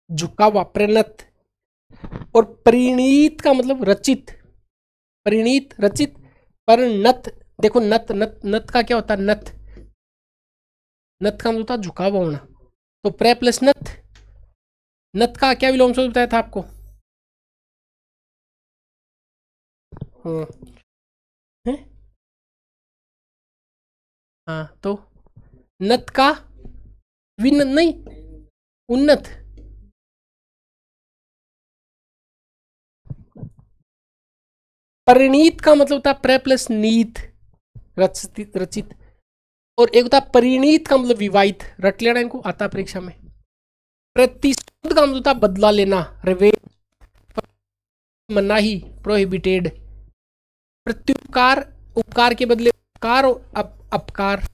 झुका हुआ, परिणत। और परिणीत का मतलब रचित, परिणीत, रचित। परिणत, देखो नत, नत, नत का क्या होता है, नत, नत का मतलब होता झुका हुआ होना, तो प्रे प्लस नत। नत का क्या विलोम सूत्र बताया था आपको, है? हाँ, तो नत का विन नहीं, उन्नत। परिणीत का मतलब होता है प्रे प्लस नीत, रचित, रचित। और एक होता है परिणीत का मतलब विवाहित, रट लेना इनको, आता परीक्षा में। प्रतिशोध का मतलब होता है बदला लेना, रिवेंज, मनाही, प्रोहिबिटेड। प्रत्युपकार, उपकार के बदले उपकार, और अपकार।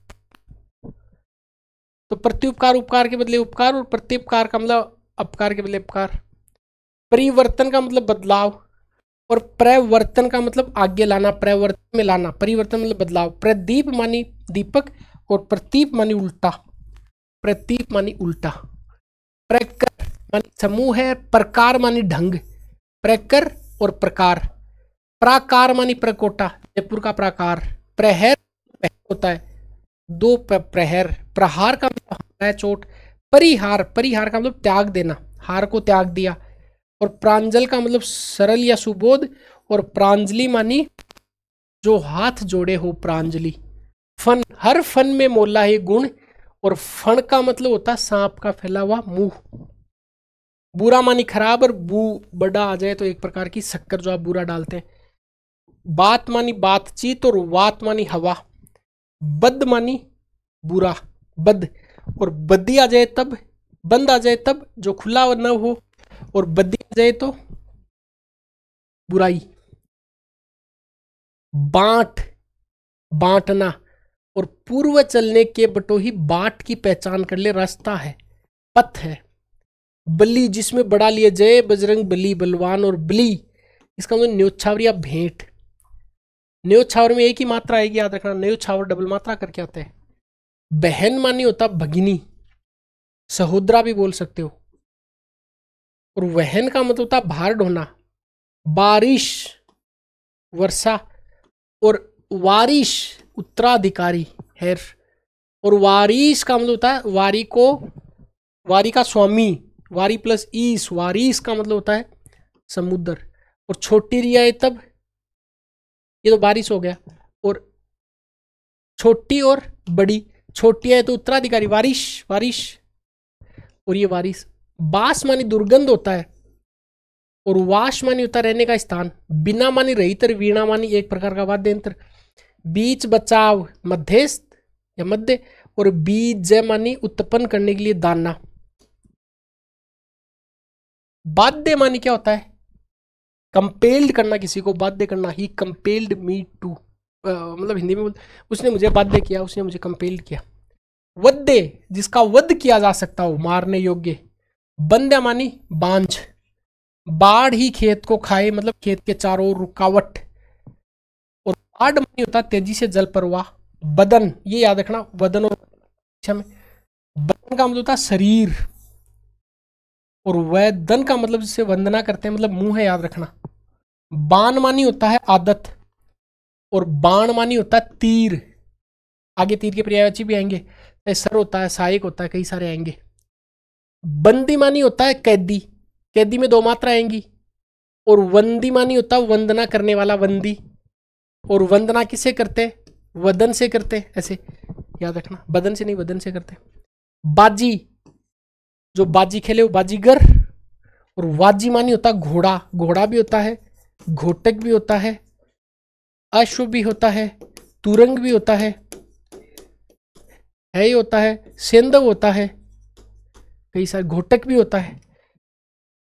तो प्रत्युपकार उपकार के बदले उपकार, और प्रत्युपकार का मतलब अपकार के बदले अपकार। परिवर्तन का मतलब बदलाव, और प्रवर्तन का मतलब आगे लाना, प्रवर्तन में लाना। परिवर्तन मतलब बदलाव। प्रदीप मानी दीपक, और प्रतीप मानी उल्टा, प्रतीप मानी उल्टा। प्रकर मानी समूह है, प्रकार मानी ढंग, प्रकर और प्रकार। प्राकार मानी प्रकोटा, जयपुर का प्राकार। प्रहर होता है 2 प्रहर। प्रहार का मतलब है चोट। परिहार, परिहार का मतलब त्याग देना, हार को त्याग दिया। और प्रांजल का मतलब सरल या सुबोध, और प्रांजलि मानी जो हाथ जोड़े हो, प्रांजलि। फन, हर फन में मोला है गुण, और फण का मतलब होता है सांप का फैला हुआ मुंह। बुरा मानी खराब, और बू बड़ा आ जाए तो एक प्रकार की शक्कर जो आप बुरा डालते हैं। बात मानी बातचीत, और वात मानी हवा। बद मानी बुरा, बद, और बदी आ जाए तब, बंद आ जाए तब जो खुला न हो, और बदी आ जाए तो बुराई। बांट, बांटना, और पूर्व चलने के बटोही बाट की पहचान कर ले, रास्ता है, पथ है। बलि, जिसमें बड़ा लिए जय बजरंग बली, बलवान। और बली इसका मतलब न्योछावर या भेंट। न्योछावर में एक ही मात्रा आएगी, याद रखना, न्योछावर डबल मात्रा करके आते हैं। बहन मानी होता भगिनी, सहोदरा भी बोल सकते हो। और वहन का मतलब होता भार ढोना। बारिश, वर्षा। और वारिश, उत्तराधिकारी, हेर। और वारिस का मतलब होता है वारी को, वारी का स्वामी, वारी प्लस ईस, वारिस का मतलब होता है समुद्र। और छोटी रिया है तब, ये तो बारिश हो गया। और छोटी और बड़ी, छोटी है तो उत्तराधिकारी, वारिश, वारिश। और ये वारिस। बास मानी दुर्गंध होता है, और वाश मानी होता है रहने का स्थान। बिना मानी रहितर, वीणा मानी एक प्रकार का वाद्य यंत्र। बीच बचाव, मध्यस्थ या मध्य। और बीज मानी उत्पन्न करने के लिए दाना। बाध्य मानी क्या होता है? कंपेल्ड करना किसी को, बाध्य करना। ही कंपेल्ड मी टू, मतलब हिंदी में उसने मुझे बाध्य किया, उसने मुझे कंपेल्ड किया। वध्य, जिसका वध किया जा सकता हो, मारने योग्य। बंध्या मानी बांझ। बाढ़ ही खेत को खाए, मतलब खेत के चारों ओर रुकावट। और बाढ़ मानी होता है तेजी से जल प्रवाह। बदन, ये याद रखना, बदन और में बदन का मतलब होता है शरीर, और वैदन का मतलब जिससे वंदना करते हैं मतलब मुंह है, याद रखना। बाण मानी होता है आदत, और बाण मानी होता है तीर। आगे तीर के पर्यायवाची भी आएंगे, सर होता है, सहायक होता है, कई सारे आएंगे। बंदी मानी होता है कैदी, कैदी में 2 मात्रा आएंगी। और वंदी मानी होता है वंदना करने वाला, वंदी। और वंदना किससे करते? वदन से करते, ऐसे याद रखना, बदन से नहीं, वदन से करते। बाजी, जो बाजी खेले वो बाजीगर। और वाजी मानी होता है घोड़ा, घोड़ा भी होता है, घोटक भी होता है, अश्व भी होता है, तुरंग भी होता है ही होता है, सेंधव होता है, कई सारे, घोटक भी होता है।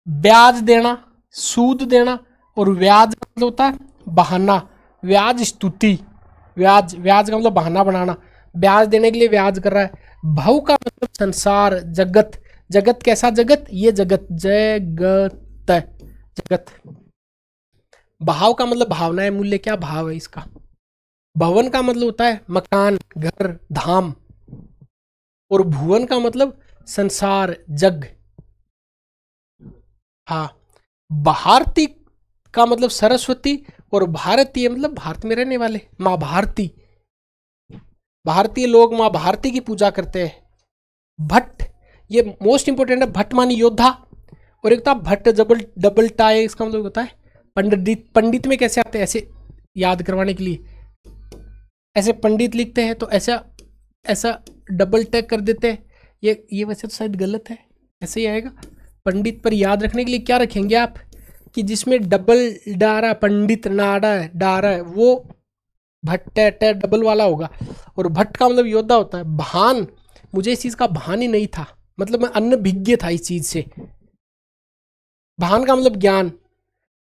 ब्याज देना, सूद देना। और व्याज मतलब होता है बहाना, व्याज स्तुति। व्याज, व्याज का मतलब बहाना बनाना, ब्याज देने के लिए व्याज कर रहा है। भव का मतलब संसार, जगत। जगत कैसा जगत? ये जगत, जगत, जगत। भाव का मतलब भावना है, मूल्य क्या भाव है इसका। भवन का मतलब होता है मकान, घर, धाम। और भुवन का मतलब संसार, जग। हाँ, भारती का मतलब सरस्वती, और भारतीय मतलब भारत में रहने वाले, माँ भारती। भारतीय लोग माँ भारती की पूजा करते हैं। भट्ट, ये मोस्ट इंपोर्टेंट है, भट्ट मानी योद्धा। और एक था भट्ट डबल टाई, इसका मतलब होता है पंडित। पंडित में कैसे आते हैं, ऐसे याद करवाने के लिए, ऐसे पंडित लिखते हैं तो ऐसा ऐसा डबल टैग कर देते हैं। ये वैसे तो शायद गलत है, ऐसे ही आएगा। पंडित पर याद रखने के लिए क्या रखेंगे आप, कि जिसमें डबल डारा, पंडित नाड़ा डारा है, वो भट्ट डबल वाला होगा। और भट्ट का मतलब योद्धा होता है। भान, मुझे इस चीज का भान ही नहीं था, मतलब मैं अनभिज्ञ था इस चीज से। भान का मतलब ज्ञान,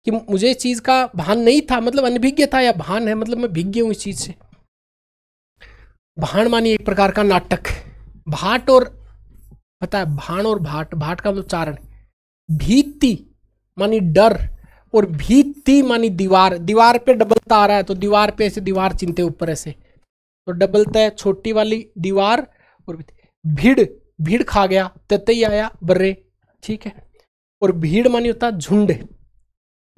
कि मुझे इस चीज का भान नहीं था, मतलब अनभिज्ञ था, या भान है मतलब मैं भिज्ञ हूं इस चीज से। भाण मानी एक प्रकार का नाटक। भाट, और पता है भाण और भाट, भाट का मतलब चारण। भीति मानी डर, और भीति मानी दीवार। दीवार पे डबलता आ रहा है तो दीवार पे ऐसे दीवार चिनते ऊपर ऐसे, तो डबलता है छोटी वाली दीवार। और भीड़, भीड़ खा गया, ततई आया बर्रे, ठीक है। और भीड़ मानी होता है झुंड।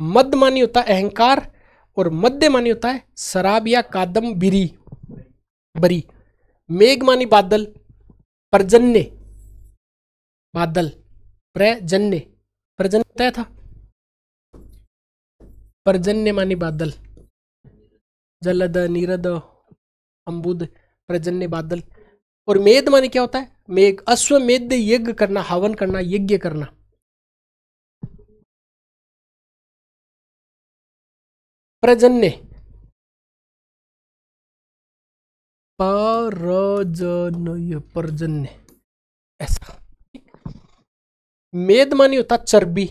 मद मानी होता है अहंकार, और मध्य मानी होता है शराब या कादम्बिरी, बरी। मेघ मानी बादल, पर्जन्य, बादल, प्रजन्य, पर्जन्य तय था, पर्जन्य मानी बादल, जलद, नीरद, अम्बुद, पर्जन्य बादल। और मेद मानी क्या होता है? मेघ। अश्वमेध यज्ञ करना, हवन करना, यज्ञ करना। प्रजन्य, परजन्य, पर्जन्य, ऐसा। मेद मानी होता चर्बी,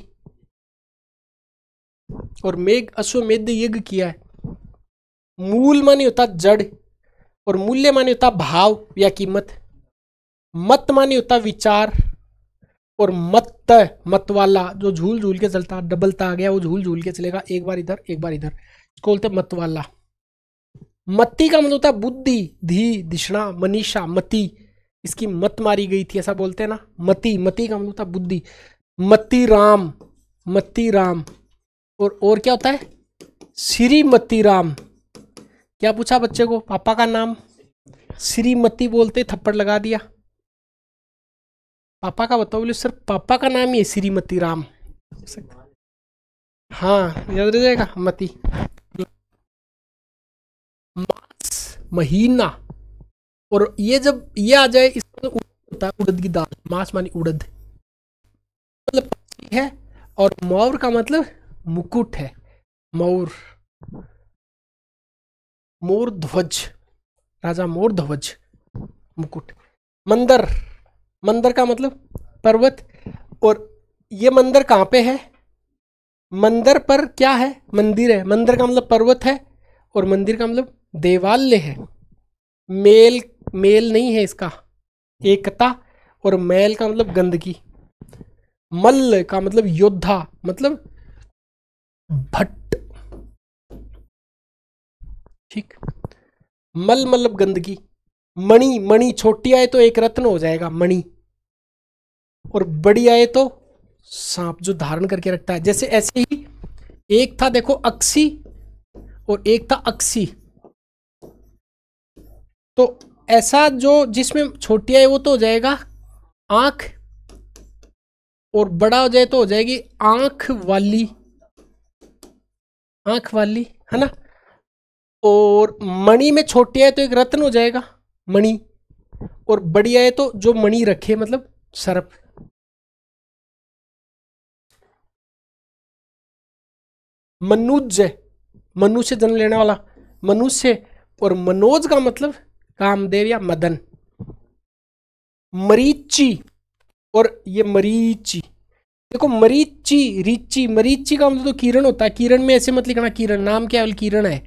और मेघ अश्वमेध यज्ञ किया है। मूल मानी होता जड़, और मूल्य मानी होता भाव या कीमत। मत मानी होता विचार, और मत, मत वाला जो झूल झूल के चलता, डबलता आ गया, वो झूल झूल के चलेगा, एक बार इधर एक बार इधर, इसको बोलते मत वाला। मति का मतलब होता है बुद्धि, धी, दिशना, मनीषा, मति। इसकी मत मारी गई थी, ऐसा बोलते हैं ना, मति। मति का मतलब होता है बुद्धि। मति राम, मति राम। और क्या होता है? श्रीमती राम। क्या पूछा बच्चे को? पापा का नाम। श्रीमती बोलते, थप्पड़ लगा दिया। पापा का बताओ, बोले सर पापा का नाम ही है श्रीमती राम। हाँ, याद रह जाएगा, मती। मास, महीना। और ये जब ये आ जाए, इसका होता है उड़द की दाल। मास मानी उड़द, मतलब पक्षी है। और मौर का मतलब मुकुट है, मौर, मोर ध्वज, राजा मोर ध्वज, मुकुट। मंदर, मंदर का मतलब पर्वत। और ये मंदिर कहाँ पे है? मंदिर पर क्या है? मंदिर है। मंदिर का मतलब पर्वत है और मंदिर का मतलब देवालय है। मेल, मेल नहीं है इसका, एकता। और मैल का मतलब गंदगी। मल्ल का मतलब योद्धा, मतलब भट्ट। ठीक। मल मतलब गंदगी। मणि, मणि छोटी आए तो एक रत्न हो जाएगा मणि, और बड़ी आए तो सांप जो धारण करके रखता है। जैसे ऐसे ही एक था देखो अक्सी और एक था अक्सी, तो ऐसा जो जिसमें छोटी आए वो तो हो जाएगा आंख, और बड़ा हो जाए तो हो जाएगी आंख वाली, आंख वाली, है ना। और मणि में छोटी आए तो एक रत्न हो जाएगा मणि, और बड़ी आए तो जो मणि रखे मतलब सर्प। मनुज, मनुष्य जन्म लेने वाला मनुष्य, और मनोज का मतलब कामदेव या मदन। मरीची, और ये मरीची, देखो मरीची, रीची, मरीची का मतलब तो किरण होता है। किरण में ऐसे मत लिखना, किरण नाम क्या है, किरण है,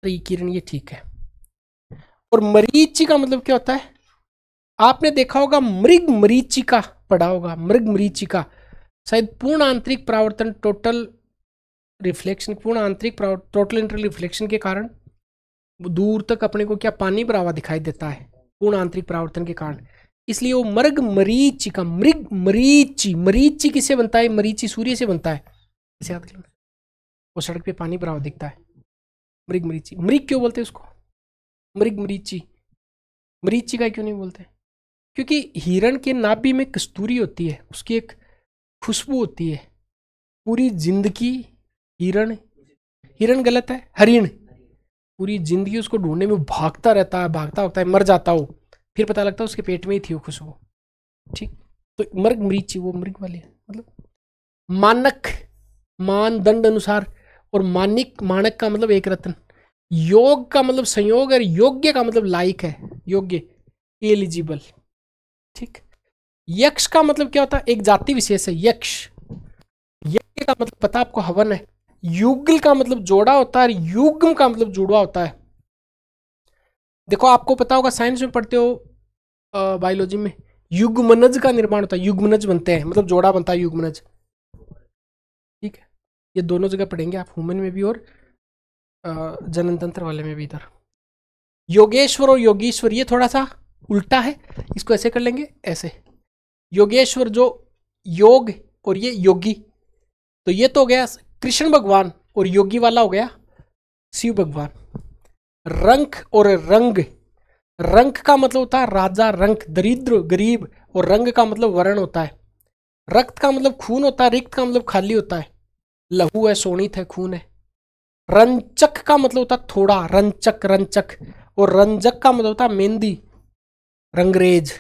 तो ये किरण, ये ठीक है। और मरीची का मतलब क्या होता है? आपने देखा होगा मृग मरीचिका पढ़ा होगा, मृग मरीचिका, शायद पूर्ण आंतरिक परावर्तन, टोटल रिफ्लेक्शन, पूर्ण आंतरिक टोटल इंटर रिफ्लेक्शन के कारण दूर तक अपने को क्या पानी भरा हुआ दिखाई देता है, पूर्ण आंतरिक परावर्तन के कारण। इसलिए वो मृग मरीची का, मृग मरीची, मरीची किससे बनता है? मरीची सूर्य से बनता है। इसे याद कर, वो सड़क पे पानी भरा हुआ दिखता है, मृग मरीची। मृग क्यों बोलते हैं उसको? मृग मरीची, मरीची का क्यों नहीं बोलते? क्योंकि हिरण के नाभि में कस्तूरी होती है, उसकी एक खुशबू होती है। पूरी जिंदगी हिरण, हिरण गलत है, हरिण, पूरी जिंदगी उसको ढूंढने में भागता रहता है, भागता होता है, मर जाता हो, फिर पता लगता है उसके पेट में ही थी वो खुशबू। ठीक, तो मृग मरीची वो मृग वाली है। मतलब मानक, मानदंड अनुसार, और मानिक, मानक का मतलब एक रत्न। योग का मतलब संयोग, और योग्य का मतलब लायक है, योग्य, एलिजिबल। ठीक। यक्ष का मतलब क्या होता है? एक जाति विशेष है यक्ष। यज्ञ का मतलब पता आपको, हवन है। युगल का मतलब जोड़ा होता है, युग्म का मतलब जुड़वा होता है। देखो आपको पता होगा, साइंस में पढ़ते हो, बायोलॉजी में, युग्मनज का निर्माण होता है, युग्मनज बनते हैं, मतलब जोड़ा बनता है युग्मनज। ठीक है, ये दोनों जगह पढ़ेंगे आप, ह्यूमन में भी और जनन तंत्र वाले में भी। इधर योगेश्वर और योगीश्वर ये थोड़ा सा उल्टा है, इसको ऐसे कर लेंगे, ऐसे। योगेश्वर जो योग, और ये योगी, तो ये तो हो गया कृष्ण भगवान, और योगी वाला हो गया शिव भगवान। रंक और रंग, रंक का मतलब होता है राजा, रंक दरिद्र गरीब, और रंग का मतलब वर्ण होता है। रक्त का मतलब खून होता है, रिक्त का मतलब खाली होता है, लहू है, शोणित है, खून है। रंचक का मतलब होता है थोड़ा, रंचक, रंचक। और रंजक का मतलब होता है मेहंदी, रंगरेज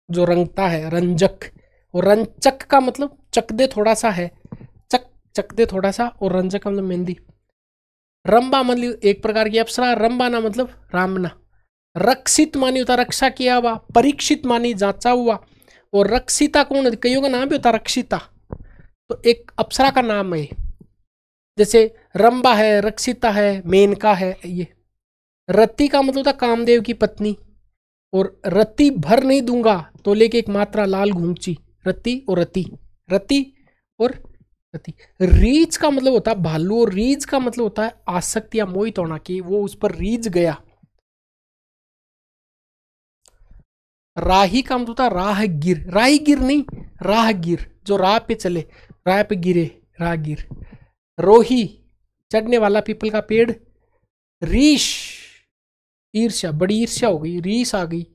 जो रंगता है, रंजक। और रंचक का मतलब चकदे थोड़ा सा है, चक, चकदे थोड़ा सा, और रंजक का मतलब मेहंदी। रंबा मतलब एक प्रकार की अप्सरा, रंबाना मतलब रामना। रक्षित मानी होता रक्षा किया हुआ, परीक्षित मानी जांचा हुआ। और रक्षिता कौन है? कईयों का नाम भी होता है रक्षिता, तो एक अप्सरा का नाम है। जैसे रंबा है, रक्षिता है, मेनका है। ये रति का मतलब होता कामदेव की पत्नी। और रति भर नहीं दूंगा तो लेके एक मात्रा लाल घूंची, रति और रति, रति और रति। रीच का मतलब होता है भालू, और रीच का मतलब होता है आसक्ति या मोहित होना, कि वो उस पर रीझ गया। राही का मतलब होता है राहगीर, राहीगीर नहीं, राहगीर, जो राह पे चले, राह पे गिरे, राहगीर। रोही चढ़ने वाला, पीपल का पेड़। रीश ईर्ष्या, बड़ी ईर्ष्या हो गई, रीस आ गई।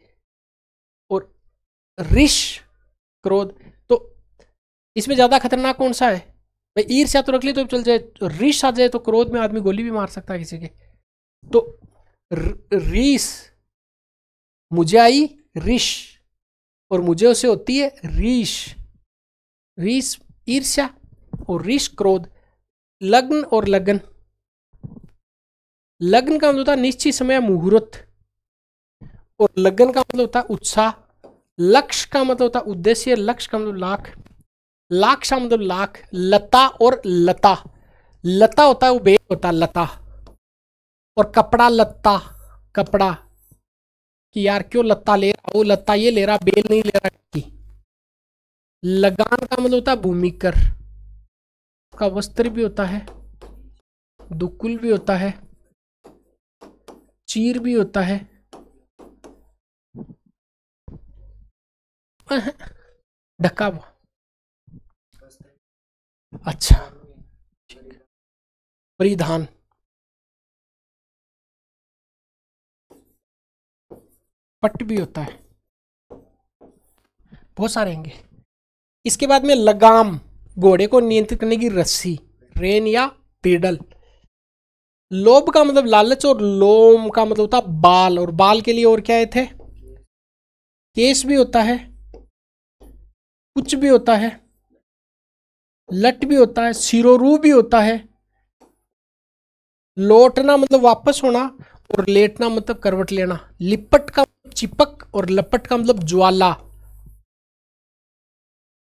और ऋष क्रोध। तो इसमें ज्यादा खतरनाक कौन सा है भाई? ईर्ष्या तो रख ली तो चल जाए, ऋष आ जाए तो क्रोध में आदमी गोली भी मार सकता है किसी के। तो रीस, मुझे आई ऋष, और मुझे उसे होती है रीश। रीस ईर्ष्या, और ऋष क्रोध। लग्न और लगन, लग्न का मतलब होता है निश्चित समय, मुहूर्त। और लगन का मतलब होता है उत्साह। लक्ष्य का मतलब होता है उद्देश्य, लक्ष्य का मतलब लाख। लाक्षा मतलब लाख, लता और लता, लता होता है वो बेल होता है लता, और कपड़ा लत्ता, कपड़ा कि यार क्यों लत्ता ले रहा, वो लत्ता ये ले रहा, बेल नहीं ले रहा की। लगान का मतलब होता है भूमिकर, का वस्त्र भी होता है, दुकुल भी होता है, चीर भी होता है, ढका हुआ। अच्छा, परिधान, पट भी होता है, बहुत सारे होंगे। इसके बाद में लगाम, घोड़े को नियंत्रित करने की रस्सी, रेन या पेडल। लोभ का मतलब लालच, और लोम का मतलब होता बाल, और बाल के लिए और क्या थे, केस भी होता है, कुछ भी होता है, लट भी होता है, सिरोरू भी होता है। लौटना मतलब वापस होना, और लेटना मतलब करवट लेना। लिपट का मतलब चिपक, और लपट का मतलब ज्वाला,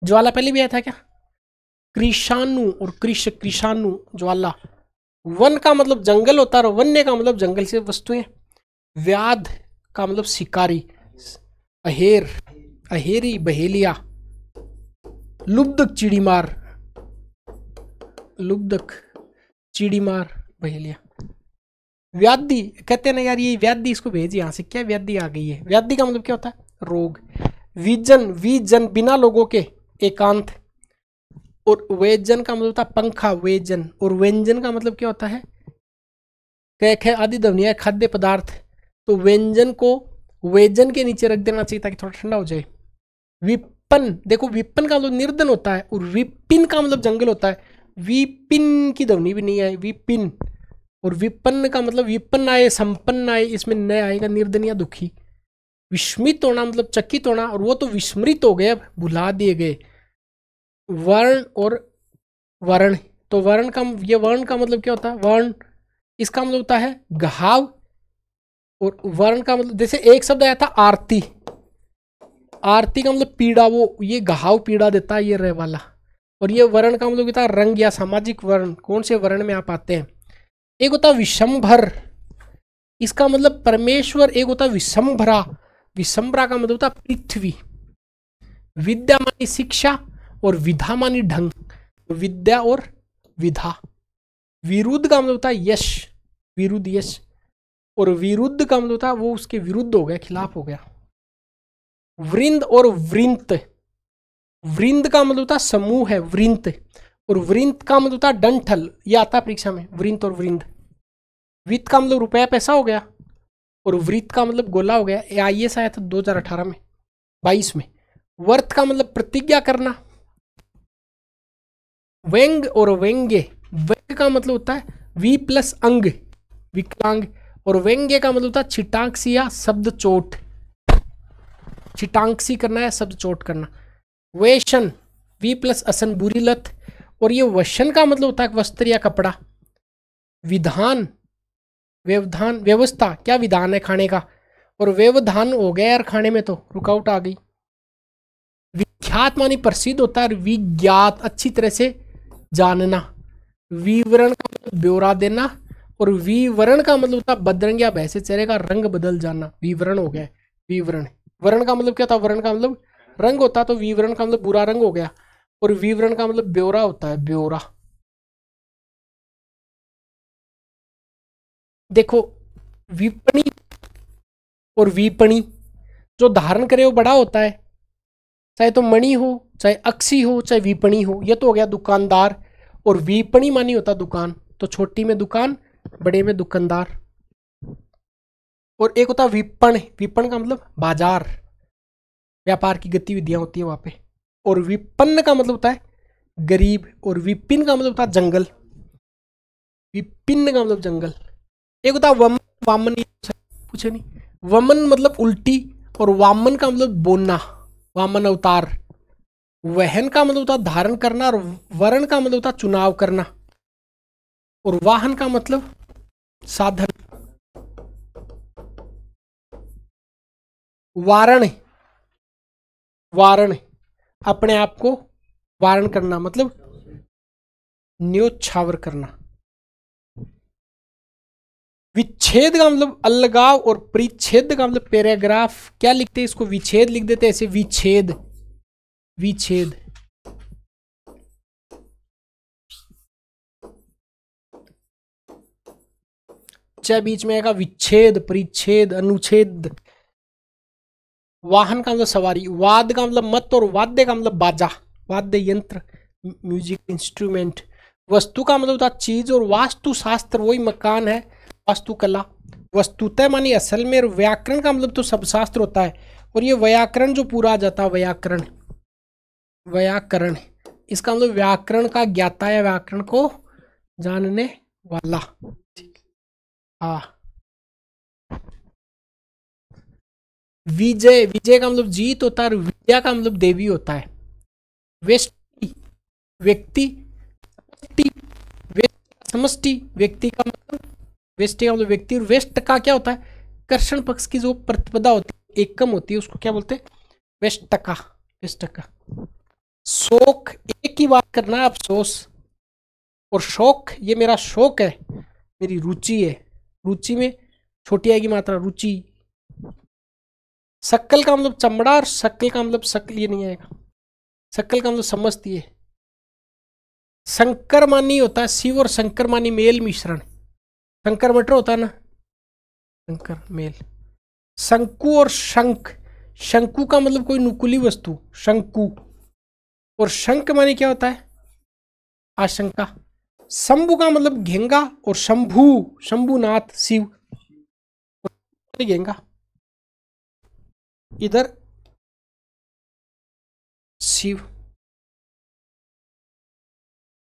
ज्वाला पहले भी आया था क्या, कृषाणु और कृषाणु ज्वाला। वन का मतलब जंगल होता है, और वन्य का मतलब जंगल से वस्तुएं। व्याध का मतलब शिकारी, अहेर, अहेरी, बहेलिया। लुब्धक चिड़ीमार, लुब्धक चिड़ीमार, बहेलिया। व्याधि कहते हैं ना यार, ये व्याधि इसको भेज यहाँ से, क्या व्याधि आ गई है, व्याधि का मतलब क्या होता है, रोग। विजन, विजन बिना लोगों के, एकांत। और वेजन का मतलब होता है पंखा, वेजन। और व्यंजन का मतलब क्या होता है, कैख है आदि ध्वनियां, खाद्य पदार्थ। तो व्यंजन को वेजन के नीचे रख देना चाहिए ताकि थोड़ा ठंडा हो जाए। विपन, देखो विपन का मतलब निर्धन होता है, और विपिन का मतलब जंगल होता है। विपिन की ध्वनि भी नहीं आई, विपिन। और विपन्न का मतलब विपन्न आए, संपन्न आए, इसमें न आएगा, निर्धन या दुखी। विस्मित होना मतलब चकित होना, और वो तो विस्मृत हो गए, भुला दिए गए। वर्ण और वर्ण, तो वर्ण का, ये वर्ण का मतलब क्या होता है, वर्ण, इसका मतलब होता है घाव। और वर्ण का मतलब, जैसे एक शब्द आया था आरती, आरती का मतलब पीड़ा, वो ये घाव पीड़ा देता है ये रह वाला। और ये वर्ण का मतलब होता है रंग या सामाजिक वर्ण, कौन से वर्ण में आप आते हैं। एक होता है विषंभर, इसका मतलब परमेश्वर। एक होता है विषंभरा, विषंभरा का मतलब होता है पृथ्वी। विद्या मानी शिक्षा, और विधा मानी ढंग, विद्या और विधा। विरुद्ध का मतलब होता है यश, विरुद्ध यश। और विरुद्ध का मतलब होता है वो उसके विरुद्ध हो गया, खिलाफ हो गया। वृंद और वृंत, वृंद का मतलब होता है समूह है, वृंत। और वृंत का मतलब होता है डंठल, ये आता है परीक्षा में, वृंत और वृंद। वित्त का मतलब रुपया पैसा हो गया, और वृत्त का मतलब गोला हो गया। ये IAS आया था 2018 में, 22 में। वर्त का मतलब प्रतिज्ञा करना। व्यंग और व्यंग्य, व्यंग का मतलब होता है वी प्लस अंग, विकलांग। और व्यंग्य का मतलब होता है छिटांकसी या शब्द चोट, छिटांकसी करना या शब्द चोट करना। वेशन, वी प्लस असन, बुरी लत। और ये वशन का मतलब होता है वस्त्र या कपड़ा। विधान, व्यवधान, व्यवस्था, क्या विधान है खाने का। और व्यवधान हो गया यार खाने में, तो रुकावट आ गई। विख्यात मानी प्रसिद्ध होता है, और विज्ञात अच्छी तरह से जानना। विवरण का मतलब ब्यौरा देना। और विवरण का मतलब होता है बदरंग या भैंसे चेहरे का रंग बदल जाना, विवरण हो गया। विवरण, वर्ण का मतलब क्या था, वर्ण का मतलब रंग होता, तो विवरण का मतलब बुरा रंग हो गया। और विवरण का मतलब ब्यौरा होता है, ब्यौरा। देखो विपणी और विपणी, जो धारण करे वो बड़ा होता है, चाहे तो मणि हो, चाहे अक्सी हो, चाहे विपणी हो। ये तो हो गया दुकानदार। और विपणी मानी होता दुकान, तो छोटी में दुकान, बड़े में दुकानदार। और एक होता विपण, विपण का मतलब बाजार, व्यापार की गतिविधियां होती है वहां पे। और विपन्न का मतलब होता है गरीब। और विपिन का मतलब होता है जंगल, विपिन्न का मतलब जंगल। एक होता वमन, वामन, पूछे नहीं, वमन मतलब उल्टी। और वामन का मतलब बोलना, वामन अवतार। वहन का मतलब होता धारण करना। और वरण का मतलब होता चुनाव करना। और वाहन का मतलब साधन। वारण, वारण अपने आप को वारण करना मतलब न्योछावर करना। विच्छेद का मतलब अलगाव और परिच्छेद का मतलब पैराग्राफ। क्या लिखते हैं इसको? विच्छेद लिख देते हैं ऐसे, विच्छेद, विच्छेद। चाहे बीच में आएगा विच्छेद, परिच्छेद, अनुच्छेद। वाहन का मतलब सवारी, वाद का मतलब मत और वाद्य का मतलब बाजा, वाद्य यंत्र, म्यूजिक इंस्ट्रूमेंट। वस्तु का मतलब होता है चीज और वास्तु शास्त्र वही मकान है, वास्तुकला। वस्तुतः मानी असल में। और व्याकरण का मतलब तो सब शास्त्र होता है, और ये व्याकरण जो पूरा आ जाता है, व्याकरण, व्याकरण इसका मतलब व्याकरण का ज्ञाता या व्याकरण को जानने वाला। हाँ। विजय, विजय का मतलब जीत होता है, और विद्या का मतलब देवी होता है। व्यष्टि, व्यक्ति, समष्टि, व्यक्ति का मतलब, व्यष्टि का मतलब व्यक्ति। और व्यष्ट का क्या होता है? कर्षण पक्ष की जो प्रतिपदा होती है, एकम होती है, उसको क्या बोलते हैं? व्यष्टका, व्यष्टका। शोक, एक ही बात करना है, अफसोस। और शौक, ये मेरा शौक है, मेरी रुचि है। रुचि में छोटी आएगी मात्रा, रुचि। शक्ल का मतलब चमड़ा, और शक्ल का मतलब शक्ल, ये नहीं आएगा। शक्ल का मतलब समझती है। संकरमानी होता है शिव और संकरमानी मेल मिश्रण। शंकर मटर होता है ना, शंकर मेल। शंकु और शंख, शंकु का मतलब कोई नुकीली वस्तु, शंकु। और शंख मानी क्या होता है? आशंका। शंभु का मतलब घेंगा, और शंभु, शंभुनाथ शिव, घेंगा। इधर शिव।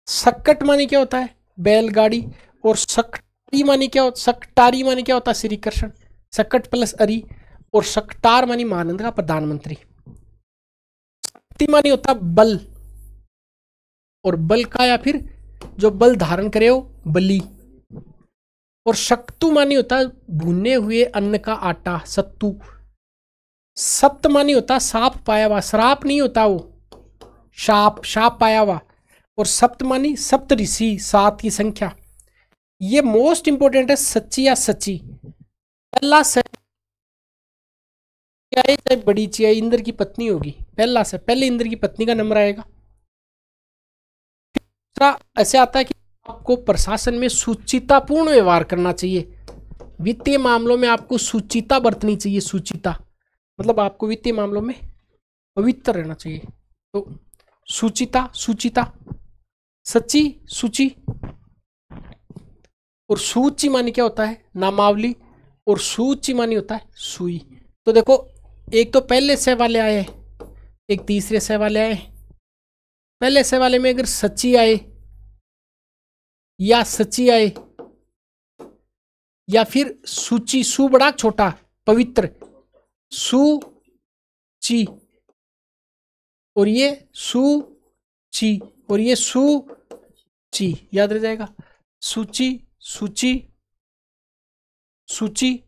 सक्कट मानी क्या होता है? बैलगाड़ी। और सक्टारी मानी क्या होता? सक्टारी मानी क्या होता है? श्री कृष्ण। सक्कट प्लस अरी। और सक्टार मानी महानंद का प्रधानमंत्री। शक्ति मानी होता है बल, और बल का या फिर जो बल धारण करे हो, बली। और शक्तु मानी होता है भुने हुए अन्न का आटा, सत्तू। सप्त मानी होता है साप पाया हुआ, श्राप नहीं होता वो, शाप, शाप पाया हुआ। और सप्त मानी सप्त ऋषि, 7 की संख्या। ये मोस्ट इंपोर्टेंट है, सच्ची या सच्ची। पहला से क्या है? चाहे बड़ी चाहे इंद्र की पत्नी होगी, पहला से पहले इंद्र की पत्नी का नंबर आएगा। दूसरा ऐसे आता है कि आपको प्रशासन में सुचितापूर्ण व्यवहार करना चाहिए। वित्तीय मामलों में आपको सुचिता बरतनी चाहिए। सुचिता मतलब आपको वित्तीय मामलों में पवित्र रहना चाहिए। तो सुचिता, सुचिता, सच्ची, सूची। और सूची मानी क्या होता है? नामावली। और सूची मानी होता है सुई। तो देखो, एक तो पहले से वाले आए, एक तीसरे से वाले आए। पहले से वाले में अगर सच्ची आए या सच्ची आए, या फिर सूची, सु बड़ा छोटा, पवित्र, सूची। और ये सूची, और ये सूची, याद रह जाएगा। सूची, सूची, सूची।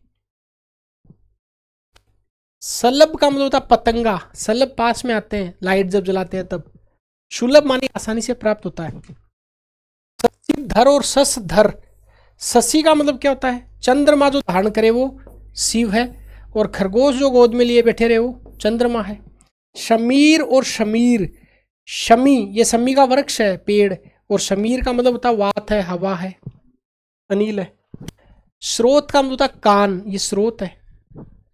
सलभ का मतलब होता पतंगा, सलभ पास में आते हैं लाइट जब जलाते हैं तब। सुलभ मानी आसानी से प्राप्त होता है। धर और सस धर, शशि का मतलब क्या होता है? चंद्रमा जो धारण करे वो शिव है, और खरगोश जो गोद में लिए बैठे रहे वो चंद्रमा है। शमीर और शमीर, शमी ये शमी का वृक्ष है, पेड़। और शमीर का मतलब होता है वात है, हवा है, अनिल है। स्रोत का मतलब होता है कान, ये स्रोत है,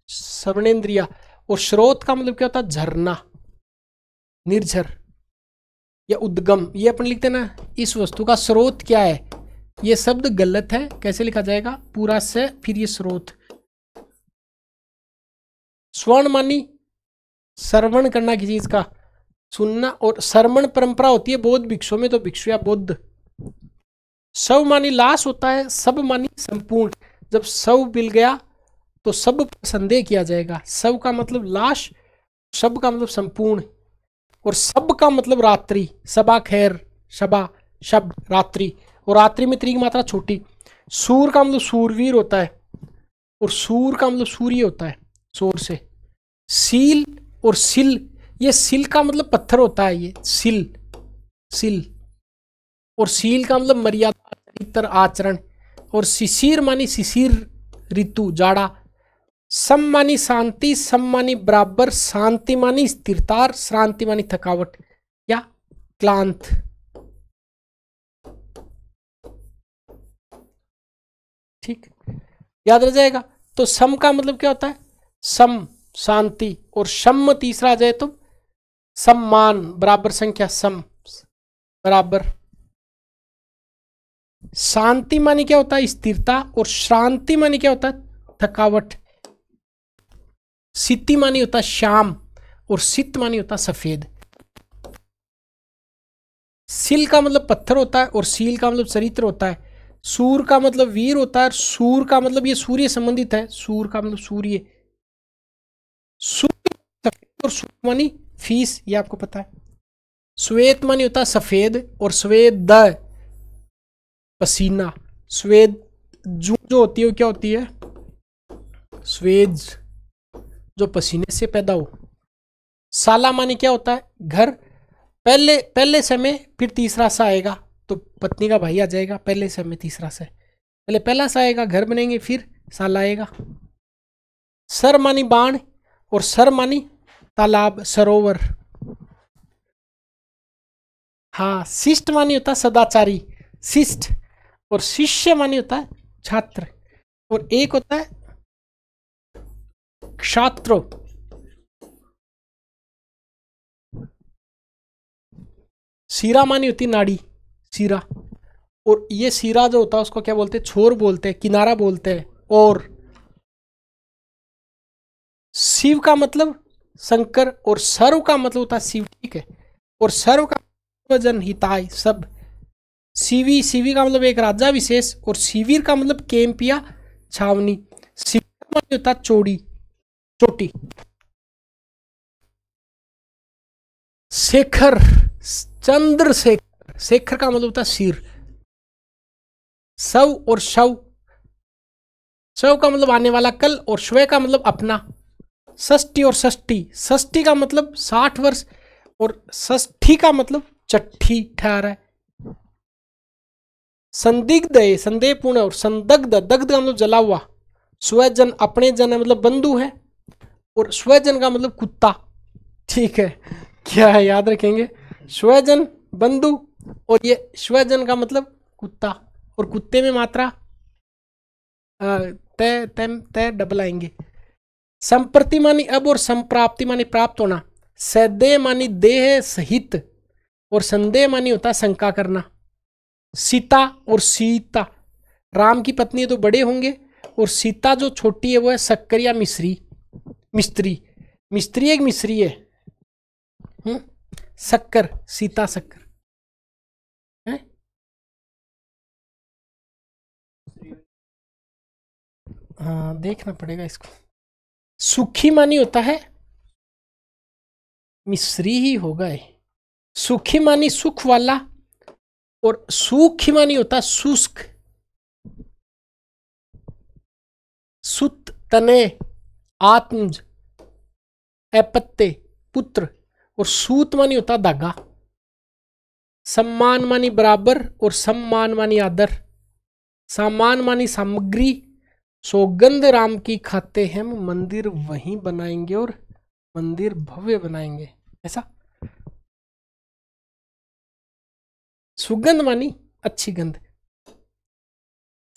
श्रवणेन्द्रिया। और स्रोत का मतलब क्या होता है? झरना, निर्झर या उद्गम। ये अपन लिखते हैं ना, इस वस्तु का स्रोत क्या है? ये शब्द गलत है, कैसे लिखा जाएगा? पूरा से फिर ये स्रोत। स्वर्ण मानी श्रवण करना किसी चीज का, सुनना। और श्रवण परंपरा होती है बौद्ध भिक्षुओं में, तो भिक्षु या बुद्ध। सब मानी लाश होता है, सब मानी संपूर्ण। जब सब मिल गया तो सब पर संदेह किया जाएगा। सब का मतलब लाश, सब का मतलब संपूर्ण। और सब का मतलब रात्रि, सबा खैर, शबा शब्द, रात्रि। और रात्रि में त्री की मात्रा छोटी। सूर का मतलब सूरवीर होता है, और सूर का मतलब सूर्य होता है, शोर से। सील और सिल, ये सिल का मतलब पत्थर होता है, ये सिल सिल, और सील का मतलब मर्यादा, चरित्र, आचरण, और शिशिर मानी शिशिर ऋतु, जाड़ा। सम मानी शांति, सम मानी बराबर, शांति मानी स्थिरता, श्रांति मानी थकावट या क्लांत। ठीक, याद रह जाएगा। तो सम का मतलब क्या होता है? सम शांति, और शम तीसरा आ जाए तो सम्मान, बराबर संख्या, सम बराबर। शांति मानी क्या होता है? स्थिरता, और श्रांति मानी क्या होता है? थकावट। सिति मानी होता है शाम, और सित मानी होता है सफेद। सिल का मतलब पत्थर होता है, और सील का मतलब चरित्र होता है। सूर का मतलब वीर होता है, सूर का मतलब ये सूर्य संबंधित है, सूर का मतलब सूर्य। सूर्य सफेद, और सूर मानी फीस, ये आपको पता है। श्वेत मानी होता है सफेद, और स्वेद पसीना। स्वेद जो होती है वो क्या होती है? स्वेद, जो पसीने से पैदा हो। साला मानी क्या होता है? घर। पहले समय, फिर तीसरा सा आएगा, तो पत्नी का भाई आ जाएगा। पहले समय तीसरा से, पहले पहला सा आएगा, घर बनेंगे, फिर साला आएगा। सर मानी बाण, और सर मानी तालाब, सरोवर। हाँ, शिष्ट मानी होता है सदाचारी, शिष्ट। और शिष्य मानी होता है छात्र, और एक होता है क्षात्रो। सीरा मानी होती नाड़ी, सीरा। और ये सीरा जो होता है उसको क्या बोलते हैं? छोर बोलते हैं, किनारा बोलते हैं। और शिव का मतलब शंकर, और सर्व का मतलब होता है शिव। ठीक है, और सर्व का जन हिताय, सब। शिवी, शिवी का मतलब एक राजा विशेष, और शिविर का मतलब कैंप या छावनी। शिविर का मतलब होता है चोटी, चोटी। शेखर, चंद्रशेखर, शेखर का मतलब होता है सिर। शव और शव, शव का मतलब आने वाला कल, और श्वय का मतलब अपना। षष्ठी और षष्ठी, षष्ठी का मतलब 60 वर्ष, और षष्ठी का मतलब चट्ठी, ठहरा है। संदिग्ध है, संदेहपूर्ण, और संदग्ध, दग्ध का मतलब जला हुआ। स्वजन, अपने जन मतलब बंधु है, और स्वजन का मतलब कुत्ता। ठीक है, क्या है याद रखेंगे? स्वजन बंधु, और ये स्वजन का मतलब कुत्ता, और कुत्ते में मात्रा तय तय तय डबल आएंगे। संप्रति मानी अब, और संप्राप्ति मानी प्राप्त होना। सदैव मानी देह सहित, और संदेह मानी होता है शंका करना। सीता और सीता, राम की पत्नी है तो बड़े होंगे, और सीता जो छोटी है वो है शक्कर या मिश्री, मिस्त्री। मिस्त्री एक मिश्री है। शक्कर, सीता शक्कर है। हाँ, देखना पड़ेगा इसको। सुखी मानी होता है, मिश्री ही होगा ये। सुखी मानी सुख वाला, और सूखी मानी होता है शुष्क। सुत तने, आत्मज, अपत्य, पुत्र, और सूत मानी होता धागा। सम्मान मानी बराबर, और सम्मान मानी आदर। सामान मानी सामग्री। सौगंध राम की खाते हम, मंदिर वहीं बनाएंगे, और मंदिर भव्य बनाएंगे, ऐसा। सुगंध मानी अच्छी गंध।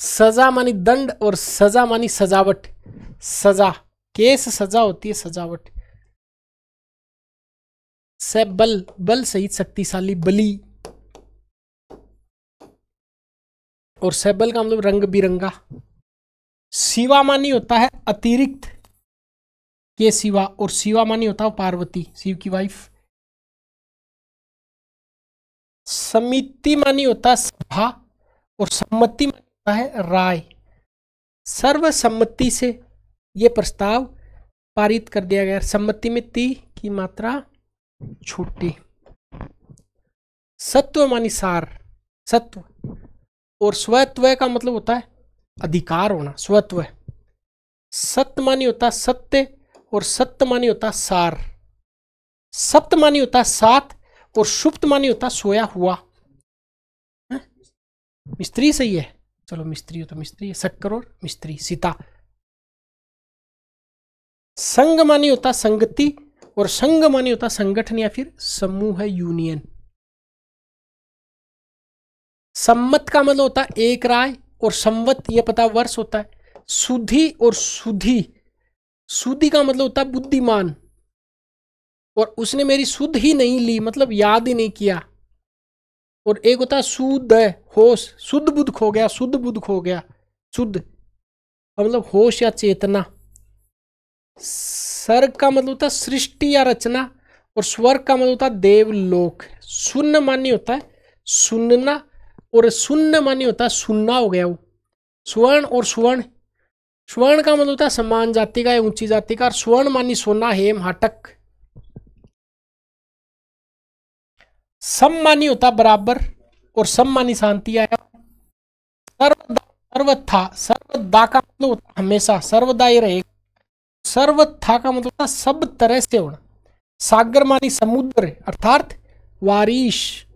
सजा मानी दंड, और सजा मानी सजावट। सजा, केस सजा होती है, सजावट। से बल, बल सहित शक्तिशाली, बली। और सेबल का मतलब रंग बिरंगा। शिवा मानी होता है अतिरिक्त के सिवा, और शिवा मानी होता है पार्वती, शिव की वाइफ। समिति मानी होता है सभा, और सम्मति मानी होता है राय। सर्वसम्मति से यह प्रस्ताव पारित कर दिया गया। सम्मति में ती की मात्रा छोटी। सत्व मानी सार, सत्व। और स्वत्व का मतलब होता है अधिकार होना, स्वत्व। सत्य मानी होता है सत्य, और सत्य मानी होता है सार। सत्य मानी होता है सात, और सुप्त मानी होता सोया हुआ। है? मिस्त्री सही है, चलो मिस्त्री हो तो मिस्त्री है, शक्कर और मिस्त्री सीता। संग मानी होता संगति और संग मानी होता संगठन या फिर समूह है, यूनियन। सम्मत का मतलब होता है एक राय और संवत ये पता वर्ष होता है। सुधि और सुधि, सुधि का मतलब होता है बुद्धिमान, और उसने मेरी सुध ही नहीं ली मतलब याद ही नहीं किया। और एक होता है सुध है होश, शुद्ध बुद्ध खो गया, शुद्ध बुद्ध खो गया। शुद्ध मतलब होश या चेतना। सर्ग का मतलब होता है सृष्टि या रचना, और स्वर्ग का मतलब होता है देवलोक। सुन्न मान्य होता है सुनना, और सुन्न मान्य होता है सुनना हो गया वो। स्वर्ण और स्वर्ण, स्वर्ण का मतलब होता है समान जाति का या ऊंची जाति का, और स्वर्ण मानी सोना हेम हाटक। सम मानी होता बराबर, और सम मानी शांति आया। सर्वदा, सर्वथा, सर्वदा का मतलब होता हमेशा, सर्वदा ही रहेगा। सर्वथा का मतलब होता सब तरह से होना। सागर मानी समुद्र अर्थात वारिश।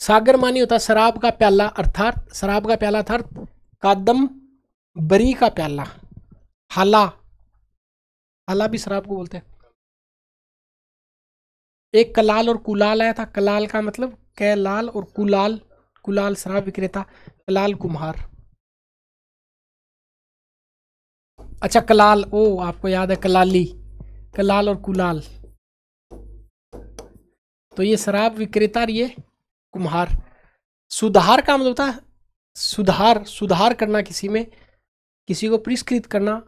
सागर मानी होता शराब का प्याला अर्थात, शराब का प्याला अर्थात कादम बरी का प्याला। हाला, हाला भी शराब को बोलते हैं। एक कलाल और कुलाल आया था। कलाल का मतलब कैलाल, और कुलाल, कुलाल शराब विक्रेता, कलाल कुम्हार। अच्छा कलाल, ओ आपको याद है कलाली, कलाल और कुलाल, तो ये शराब विक्रेता और ये कुम्हार। सुधार का मतलब होता है सुधार, सुधार करना किसी में, किसी को पुरस्कृत करना,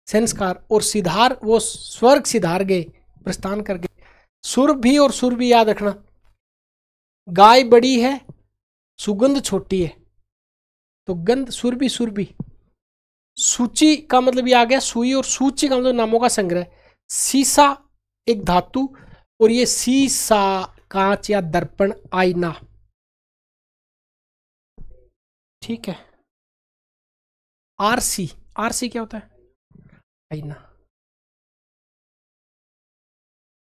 संस्कार। और सिधार वो स्वर्ग सिधार गए, प्रस्थान कर गए। सुरभि और सुरभि याद रखना। गाय बड़ी है, सुगंध छोटी है, तो गंध सुरभि सुरभि। सूची का मतलब ये आ गया सुई, और सूची का मतलब नामों का संग्रह। सीसा एक धातु, और ये सीसा कांच या दर्पण आईना। ठीक है। आरसी, आरसी क्या होता है? आईना।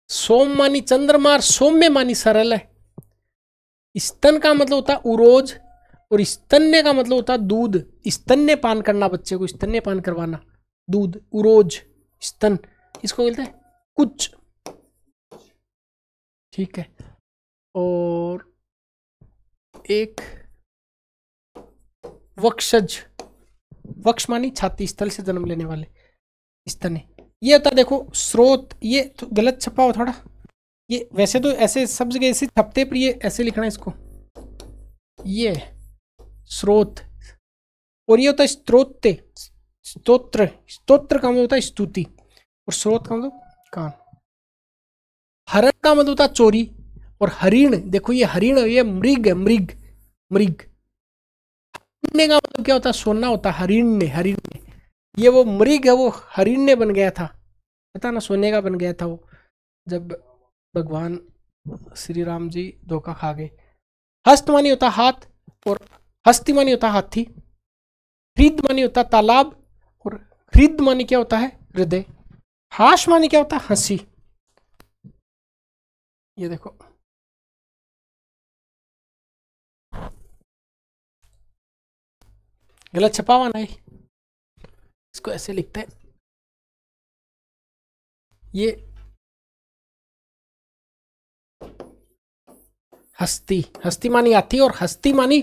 सोम मानी चंद्रमा, सौम्य मानी सरल है। स्तन का मतलब होता है उरोज, और स्तन्य का मतलब होता है दूध। स्तन्य पान करना, बच्चे को स्तन्य पान करवाना, दूध, उरोज, स्तन, इसको बोलते हैं कुछ। ठीक है। और एक वक्षज, वक्ष मानी छाती, स्थल से जन्म लेने वाले, स्तन्य। ये होता देखो स्रोत, ये तो गलत छपा हो थोड़ा, ये वैसे तो ऐसे सब जगह ऐसे छपते, पर ये ऐसे लिखना है इसको, ये स्रोत। और ये होता है स्त्रोत्र, स्तोत्र, स्तोत्र का मतलब होता है स्तुति, और स्रोत का मतलब कान। हरण का मतलब होता है चोरी, और हरिण, देखो ये हरिण, ये मृग है, मृग, मृग। हरिण्य का मतलब क्या होता है? सोना होता है, हरिण्य, हरिण्य। ये वो मृग है, वो हरिण्य बन गया था, पता ना, सोने का बन गया था वो, जब भगवान श्री राम जी धोखा खा गए। हस्त मानी होता हाथ, और हस्ती मानी होता हाथी। हृद मानी होता तालाब, और हृद मानी क्या होता है? हृदय। हाश मानी क्या होता है? हंसी। ये देखो, गलत छपा हुआ नहीं, इसको ऐसे लिखते हैं, ये हस्ती, हस्ती मानी हाथी, और हस्ती मानी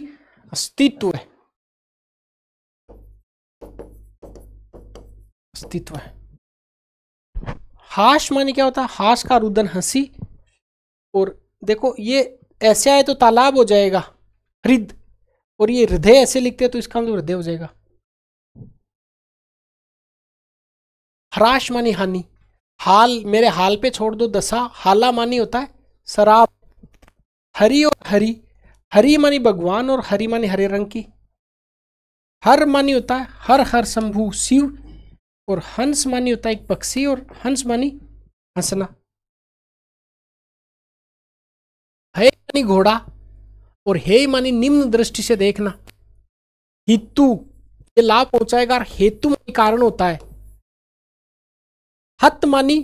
अस्तित्व है, अस्तित्व है। हाश मानी क्या होता है? हाश का रुदन, हंसी। और देखो ये ऐसे आए तो तालाब हो जाएगा, हृद, और ये हृदय ऐसे लिखते हैं तो इसका मतलब हृदय हो जाएगा। हराश मानी हानि, हाल, मेरे हाल पे छोड़ दो दशा। हाला मानी होता है शराब। हरि और हरि, हरि मानी भगवान, और हरि मानी हरे रंग की। हर मानी होता है हर हर शंभु शिव, और हंस मानी होता है एक पक्षी, और हंस मानी हंसना। है मानी घोड़ा, और हे मानी निम्न दृष्टि से देखना। हेतु, ये लाभ पहुंचाएगा, और हेतु मानी कारण होता है। हत मानी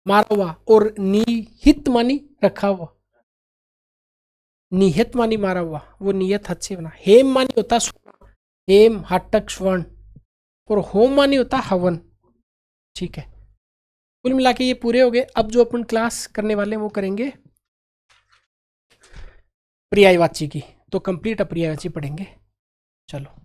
मारा हुआ और निहित मानी रखा हुआ। निहित मानी मारा हुआ, वो नियत हद से बना। हेम मानी होता सोना, हेम हटक स्वर्ण, और होम मानी होता हवन। ठीक है, कुल मिला के ये पूरे हो गए। अब जो अपन क्लास करने वाले हैं वो करेंगे पर्यायवाची की, तो कंप्लीट पर्यायवाची पढ़ेंगे। चलो।